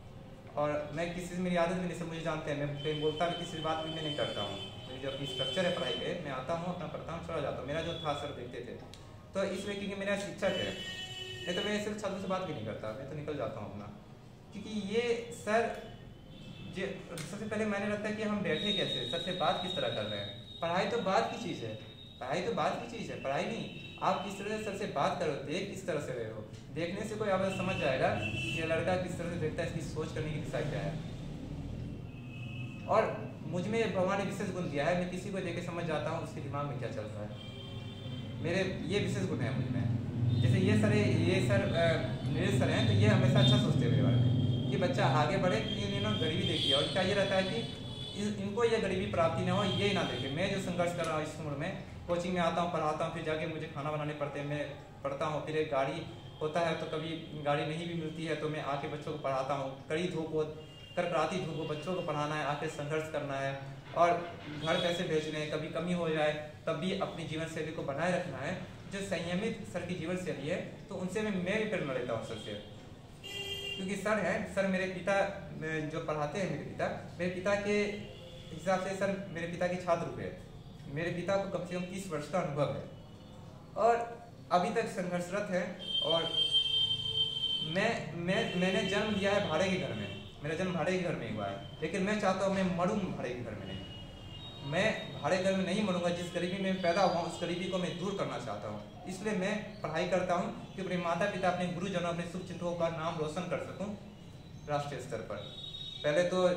और मैं किसी से मेरी आदत भी नहीं, सब मुझे जानते हैं, मैं कहीं बोलता भी किसी बात भी मैं नहीं करता हूँ। मेरी जो अपनी स्ट्रक्चर है पढ़ाई पे, मैं आता हूँ अपना पढ़ता हूँ चला जाता हूँ। मेरा जो था सर देखते थे, तो इसलिए क्योंकि मेरा शिक्षक है, नहीं तो मैं सिर्फ छात्रों से बात भी नहीं करता, मैं तो निकल जाता हूँ अपना। क्योंकि ये सर सबसे पहले मैंने लगता है कि हम बैठे कैसे, सर से बात किस तरह कर रहे हैं। पढ़ाई तो बात की चीज़ है, पढ़ाई तो बात की चीज़ है, पढ़ाई नहीं। आप किस तरह से सर से बात करो, देख किस तरह से रहे हो, देखने से कोई आप समझ जाएगा कि ये लड़का किस तरह से देखता है, इसकी सोच करने की दिशा क्या है। और मुझ में भगवान ने विशेष गुण दिया है, मैं किसी को देख के समझ जाता हूँ उसके दिमाग में क्या चल रहा है। मेरे ये विशेष गुण है मुझ में। जैसे ये सर मेरे सर हैं, तो ये हमेशा अच्छा सोचते हैं मेरे बारे में कि बच्चा आगे बढ़े, इन्होंने गरीबी देखी है और क्या ये रहता है कि इनको ये गरीबी प्राप्ति ना हो, ये ना देखे। मैं जो संघर्ष कर रहा हूँ इस उम्र में, कोचिंग में आता हूँ, पढ़ाता हूँ, फिर जाके मुझे खाना बनाने पड़ते हैं, मैं पढ़ता हूँ, फिर एक गाड़ी होता है तो कभी गाड़ी नहीं भी मिलती है तो मैं आके बच्चों को पढ़ाता हूँ। कड़ी धूप हो, करकराती धूप हो, बच्चों को पढ़ाना है, आके संघर्ष करना है और घर पैसे भेजने हैं, कभी कमी हो जाए तब भी अपनी जीवन शैली को बनाए रखना है। जो संयमित सर की जीवन शैली है, तो उनसे मैं भी प्रेरणा लेता हूँ सर से। क्योंकि सर हैं, सर मेरे पिता जो पढ़ाते हैं, मेरे पिता के हिसाब से सर मेरे पिता के छात्र हुए। मेरे पिता को कम से कम 30 वर्ष का अनुभव है और अभी तक संघर्षरत है। और मैंने जन्म लिया है भाड़े के घर में, मेरा जन्म भाड़े के घर में हुआ है, लेकिन मैं चाहता हूँ मैं मरूँ भाड़े के घर में नहीं, मैं भाड़े घर में नहीं मरूंगा। जिस गरीबी में पैदा हुआ उस गरीबी को मैं दूर करना चाहता हूँ। इसलिए मैं पढ़ाई करता हूँ कि अपने माता पिता, अपने गुरुजनों, अपने शुभचिंतकों का नाम रोशन कर सकूँ राष्ट्रीय स्तर पर। पहले तो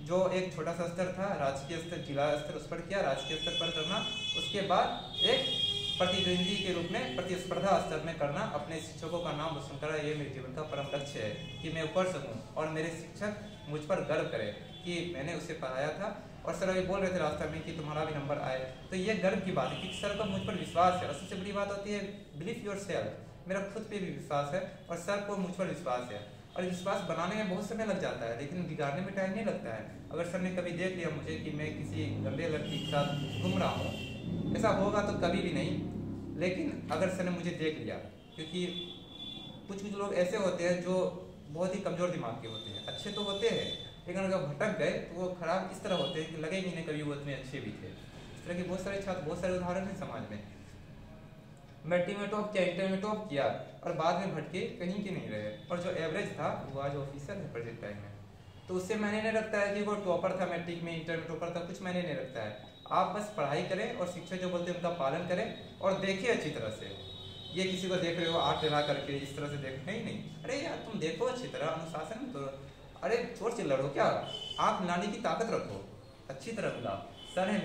जो एक छोटा सा स्तर था, राजकीय स्तर, जिला स्तर, उस पर किया, राजकीय स्तर पर करना, उसके बाद एक प्रतिद्वंदी के रूप में प्रतिस्पर्धा स्तर में करना, अपने शिक्षकों का नाम रोशन करना। ये मेरे जीवन का परम लक्ष्य है कि मैं ऊपर सकूँ और मेरे शिक्षक मुझ पर गर्व करें कि मैंने उसे पढ़ाया था। और सर अभी बोल रहे थे रास्ते में कि तुम्हारा भी नंबर आए, तो ये गर्व की बात है कि सर का मुझ पर विश्वास है। और सबसे बड़ी बात होती है बिलीव योर सेल्फ। मेरा खुद पे भी विश्वास है और सर को मुझ पर विश्वास है। और विश्वास बनाने में बहुत समय लग जाता है, लेकिन बिगाड़ने में टाइम नहीं लगता है। अगर सर ने कभी देख लिया मुझे कि मैं किसी गंदे लड़की के साथ घूम रहा हूँ, ऐसा होगा तो कभी भी नहीं, लेकिन अगर सर ने मुझे देख लिया, क्योंकि कुछ लोग ऐसे होते हैं जो बहुत ही कमज़ोर दिमाग के होते हैं, अच्छे तो होते हैं लेकिन अगर भटक गए तो वो खराब इस तरह होते हैं कि लगेगी नहीं कभी वो इतने अच्छे भी थे। इस तरह के बहुत सारे छात्र, बहुत सारे उदाहरण हैं समाज में। मैट्रिक में टॉप किया, इंटर में टॉप किया और बाद में भटके कहीं के नहीं रहे। और जो एवरेज था वो आज ऑफिसर है प्रेजेंट टाइम में। तो उससे मायने नहीं रखता है कि वो टॉपर था मैट्रिक में, इंटर में टॉपर था, कुछ मायने नहीं रखता है। आप बस पढ़ाई करें और शिक्षक जो बोलते हैं उनका पालन करें और देखिए अच्छी तरह से। ये किसी को देख रहे हो आँख टिला करके इस तरह से देख, नहीं, अरे यार तुम देखो अच्छी तरह, अनुशासन करो। अरे चोर चिल्ला रहो क्या, आँख मिलाने की ताकत रखो, अच्छी तरह मिलाओ। सर है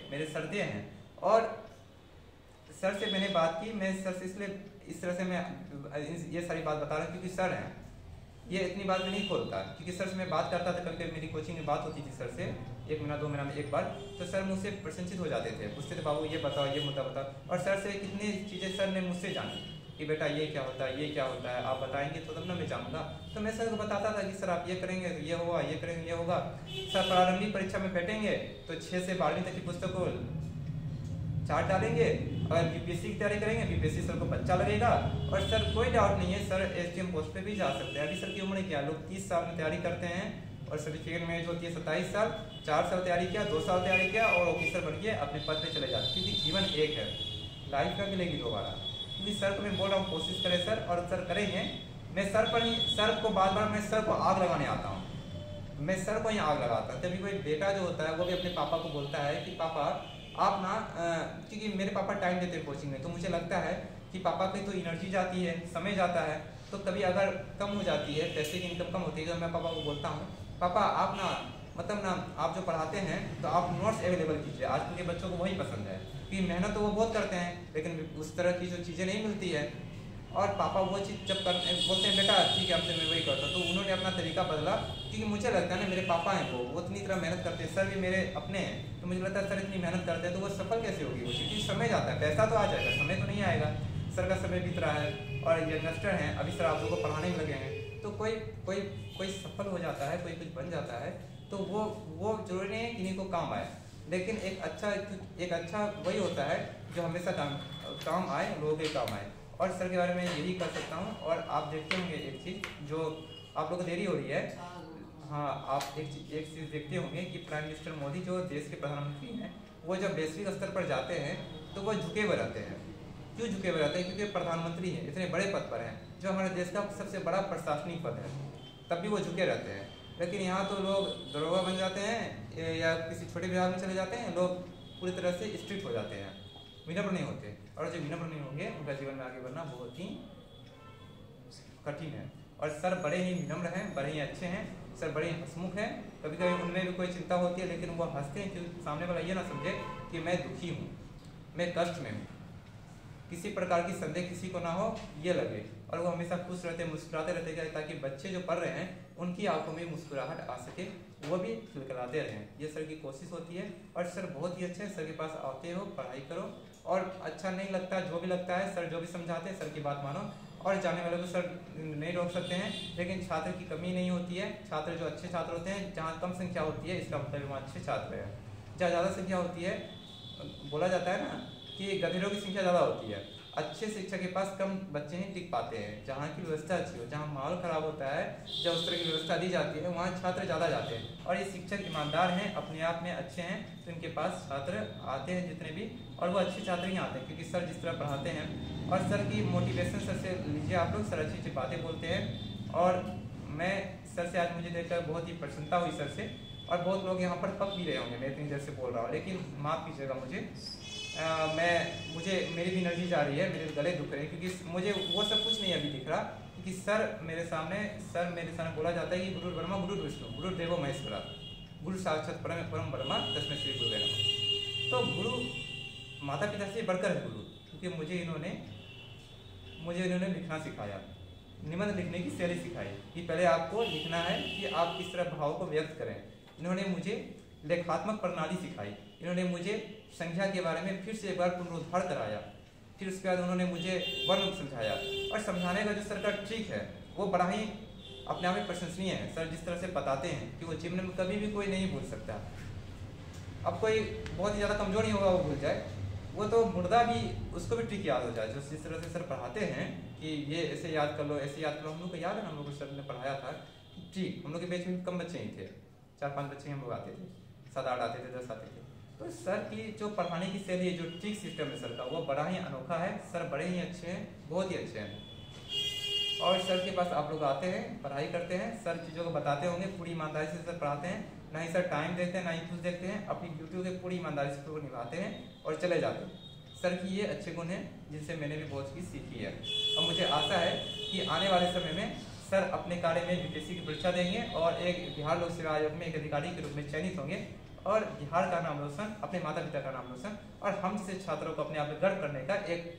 मेरे सरदे हैं और सर से मैंने बात की। मैं सर से इसलिए इस तरह से मैं ये सारी बात बता रहा हूँ क्योंकि सर हैं, ये इतनी बात में नहीं खोलता। क्योंकि सर से मैं बात करता था, कभी मेरी कोचिंग में बात होती थी सर से 1 महीना 2 महीना में एक बार, तो सर मुझसे प्रशंसित हो जाते थे, पूछते थे बाबू ये बताओ, ये मुद्दा बताओ। और सर से कितनी चीज़ें सर ने मुझसे जानी कि बेटा ये क्या होता है, ये क्या होता है, आप बताएंगे तो तब ना मैं जानूंगा। तो मैं सर को बताता था कि सर आप ये करेंगे तो ये होगा, ये करेंगे ये होगा। सर प्रारंभिक परीक्षा में बैठेंगे तो 6 से 12वीं तक की पुस्तक को चार्ट डालेंगे और बीपीएससी की तैयारी करेंगे, बीपीएससी सर को बच्चा लगेगा। और सर कोई डाउट नहीं है, सर एसडीएम पोस्ट पे भी जा सकते हैं। अभी सर की उम्र क्या, लोग 30 साल में तैयारी करते हैं और सर्टिफिकेट में होती है 27 साल, 4 साल तैयारी किया, 2 साल तैयारी किया और ऑफिसर बन के अपने पद पे चले जाते। क्योंकि जीवन एक है, लाइफ का मिलेगी दोबारा। क्योंकि सर को मैं बोल रहा हूँ कोशिश करें सर, और सर करेंगे। मैं सर पर ही, सर को बार बार मैं सर को आग लगाने आता हूँ, मैं सर को ही आग लगाता हूँ। तभी कोई बेटा जो होता है वो भी अपने पापा को बोलता है कि पापा आप ना, क्योंकि मेरे पापा टाइम देते हैं कोचिंग में, तो मुझे लगता है कि पापा की तो एनर्जी जाती है, समय जाता है। तो कभी अगर कम हो जाती है, पैसे की इनकम कम होती है, तो मैं पापा को बोलता हूँ पापा आप ना, मतलब ना आप जो पढ़ाते हैं तो आप नोट्स अवेलेबल कीजिए। आजकल के बच्चों को वही पसंद है, क्योंकि मेहनत तो वो बहुत करते हैं लेकिन उस तरह की जो चीज़ें नहीं मिलती है। और पापा वो चीज़ जब बोलते हैं बेटा ठीक है आपसे मैं वही करता हूँ, तो उन्होंने अपना तरीका बदला। क्योंकि मुझे लगता है ना मेरे पापा हैं वो इतनी तरह मेहनत करते हैं, सर भी मेरे अपने हैं, तो मुझे लगता है सर इतनी मेहनत करते हैं तो वो सफल कैसे होगी वो, क्योंकि समय जाता है, पैसा तो आ जाएगा, समय तो नहीं आएगा। सर का समय बीत रहा है और यंगस्टर हैं, अभी सर आप लोगों को पढ़ाने में लगे हैं, तो कोई सफल हो जाता है, कोई कुछ बन जाता है, तो वो जरूरी नहीं है किन्हीं को काम आए। लेकिन एक अच्छा वही होता है जो हमेशा काम आए, लोगों के काम आए। और सर के बारे में यही कर सकता हूँ। और आप देखते होंगे एक चीज़ जो आप लोगों को देरी हो रही है, हाँ, आप एक चीज़ देखते होंगे कि प्राइम मिनिस्टर मोदी जो देश के प्रधानमंत्री हैं, वो जब वैश्विक स्तर पर जाते हैं तो वो झुके हुए रहते हैं। क्यों झुके हुए रहते हैं? क्योंकि प्रधानमंत्री हैं, इतने बड़े पद पर हैं, जो हमारे देश का सबसे बड़ा प्रशासनिक पद है, तब भी वो झुके रहते हैं। लेकिन यहाँ तो लोग दरोगा बन जाते हैं या किसी छोटे विभाग में चले जाते हैं, लोग पूरी तरह से स्ट्रिक्ट हो जाते हैं, विनम्र नहीं होते। और जो विनम्र नहीं होंगे उनका जीवन में आगे बढ़ना बहुत ही कठिन है। और सर बड़े ही विनम्र हैं, बड़े ही अच्छे हैं, सर बड़े ही हंसमुख हैं। कभी कभी उनमें भी कोई चिंता होती है, लेकिन वो हंसते हैं कि सामने वाला ये ना समझे कि मैं दुखी हूँ, मैं कष्ट में हूँ, किसी प्रकार की संदेह किसी को ना हो ये लगे। और वो हमेशा खुश रहते, मुस्कुराते रहते हैं, ताकि बच्चे जो पढ़ रहे हैं उनकी आंखों में मुस्कुराहट आ सके, वो भी खिलखिलाते रहें। ये सर की कोशिश होती है। और सर बहुत ही अच्छे हैं, सर के पास आते हो, पढ़ाई करो, और अच्छा नहीं लगता जो भी लगता है, सर जो भी समझाते हैं सर की बात मानो। और जाने वाले को सर नहीं रोक सकते हैं, लेकिन छात्र की कमी नहीं होती है। छात्र जो अच्छे छात्र होते हैं, जहाँ कम संख्या होती है इसका मतलब वहाँ अच्छे छात्र हैं। जहाँ ज़्यादा संख्या होती है, बोला जाता है ना कि गधेड़ों की संख्या ज़्यादा होती है, अच्छे शिक्षक के पास कम बच्चे ही टिक पाते हैं। जहाँ की व्यवस्था अच्छी हो, जहाँ माहौल खराब होता है, जब उस तरह की व्यवस्था दी जाती है, वहाँ छात्र ज़्यादा जाते हैं। और ये शिक्षक ईमानदार हैं, अपने आप में अच्छे हैं, तो इनके पास छात्र आते हैं जितने भी, और वो अच्छे छात्र ही आते हैं, क्योंकि सर जिस तरह पढ़ाते हैं। और सर की मोटिवेशन सर से लीजिए आप लोग, सर अच्छी अच्छी बातें बोलते हैं। और मैं सर से आज मुझे देखकर बहुत ही प्रसन्नता हुई सर से। और बहुत लोग यहाँ पर पक भी रहे होंगे, मैं इतनी देर से बोल रहा हूँ, लेकिन माफ़ कीजिएगा मुझे, मेरी भी एनर्जी जा रही है, मेरे गले दुख रहे हैं, क्योंकि मुझे वो सब कुछ नहीं अभी दिख रहा। क्योंकि सर मेरे सामने बोला जाता है कि गुरु ब्रह्मा गुरु विष्णु गुरु देवो महेश्वरा, गुरु साक्षात परम ब्रह्मा तस्मै श्री गुरुवे नमः। तो गुरु माता पिता से बढ़कर है गुरु, क्योंकि मुझे इन्होंने लिखना सिखाया, निबंध लिखने की शैली सिखाई कि पहले आपको लिखना है कि आप किस तरह भाव को व्यक्त करें। इन्होंने मुझे लेखात्मक प्रणाली सिखाई, इन्होंने मुझे संख्या के बारे में फिर से एक बार पुनरुद्धार कराया। फिर उसके बाद उन्होंने मुझे वर्ण समझाया। और समझाने का जो सर का ट्रिक है वो बड़ा ही अपने आप में प्रशंसनीय है। सर जिस तरह से बताते हैं कि वो जीवन में कभी भी कोई नहीं भूल सकता। अब कोई बहुत ही ज़्यादा कमजोर नहीं होगा वो भूल जाए, वो तो मुर्दा भी, उसको भी ट्रिक याद हो जाए। जो जिस तरह से सर पढ़ाते हैं कि ये ऐसे याद कर लो, ऐसे याद कर लो। हम लोग को याद है, हम लोग को सर ने पढ़ाया था ठीक, हम लोग के बैच में कम बच्चे ही थे, 4-5 बच्चे हम लोग आते थे, 7-8 आते थे, 10 आते थे। तो सर की जो पढ़ाने की शैली है, जो ट्रिक सिस्टम है सर का, वो बड़ा ही अनोखा है। सर बड़े ही अच्छे हैं, बहुत ही अच्छे हैं। और सर के पास आप लोग आते हैं, पढ़ाई करते हैं, सर चीज़ों को बताते होंगे, पूरी ईमानदारी से सर पढ़ाते हैं, ना ही सर टाइम देते हैं, ना ही कुछ देखते हैं, अपनी ड्यूटी को पूरी ईमानदारी से वो निभाते हैं और चले जाते हैं। सर की ये अच्छे गुण हैं जिनसे मैंने भी बहुत चीज़ सीखी है। और मुझे आशा है कि आने वाले समय में सर अपने कार्य में बीपीएससी की परीक्षा देंगे और एक बिहार लोक सेवा आयोग में एक अधिकारी के रूप में चयनित होंगे और बिहार का नाम रोशन, अपने माता पिता का नाम रोशन और हम जैसे छात्रों को अपने आप में गर्व करने का एक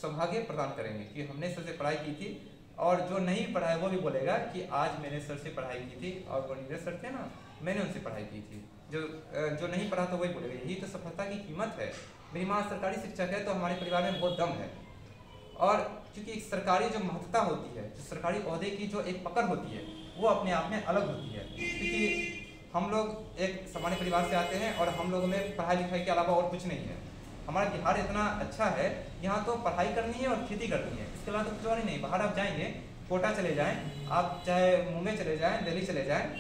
सौभाग्य प्रदान करेंगे कि हमने सर से पढ़ाई की थी। और जो नहीं पढ़ा है वो भी बोलेगा कि आज मैंने सर से पढ़ाई की थी, और वो नीरज सर थे ना, मैंने उनसे पढ़ाई की थी। जो नहीं पढ़ा था वही बोलेगा। यही तो सफलता की कीमत है। मेरी माँ सरकारी शिक्षक है, तो हमारे परिवार में बहुत दम है। और क्योंकि सरकारी जो महत्ता होती है, जो सरकारी ओहदे की जो एक पकड़ होती है, वो अपने आप में अलग होती है। क्योंकि हम लोग एक सामान्य परिवार से आते हैं और हम लोगों में पढ़ाई लिखाई के अलावा और कुछ नहीं है। हमारा बिहार इतना अच्छा है, यहाँ तो पढ़ाई करनी है और खेती करनी है, इसके अलावा तो कुछ और ही नहीं। बाहर आप जाएंगे, कोटा चले जाएं, आप चाहे मुंबई चले जाएं, दिल्ली चले जाएं,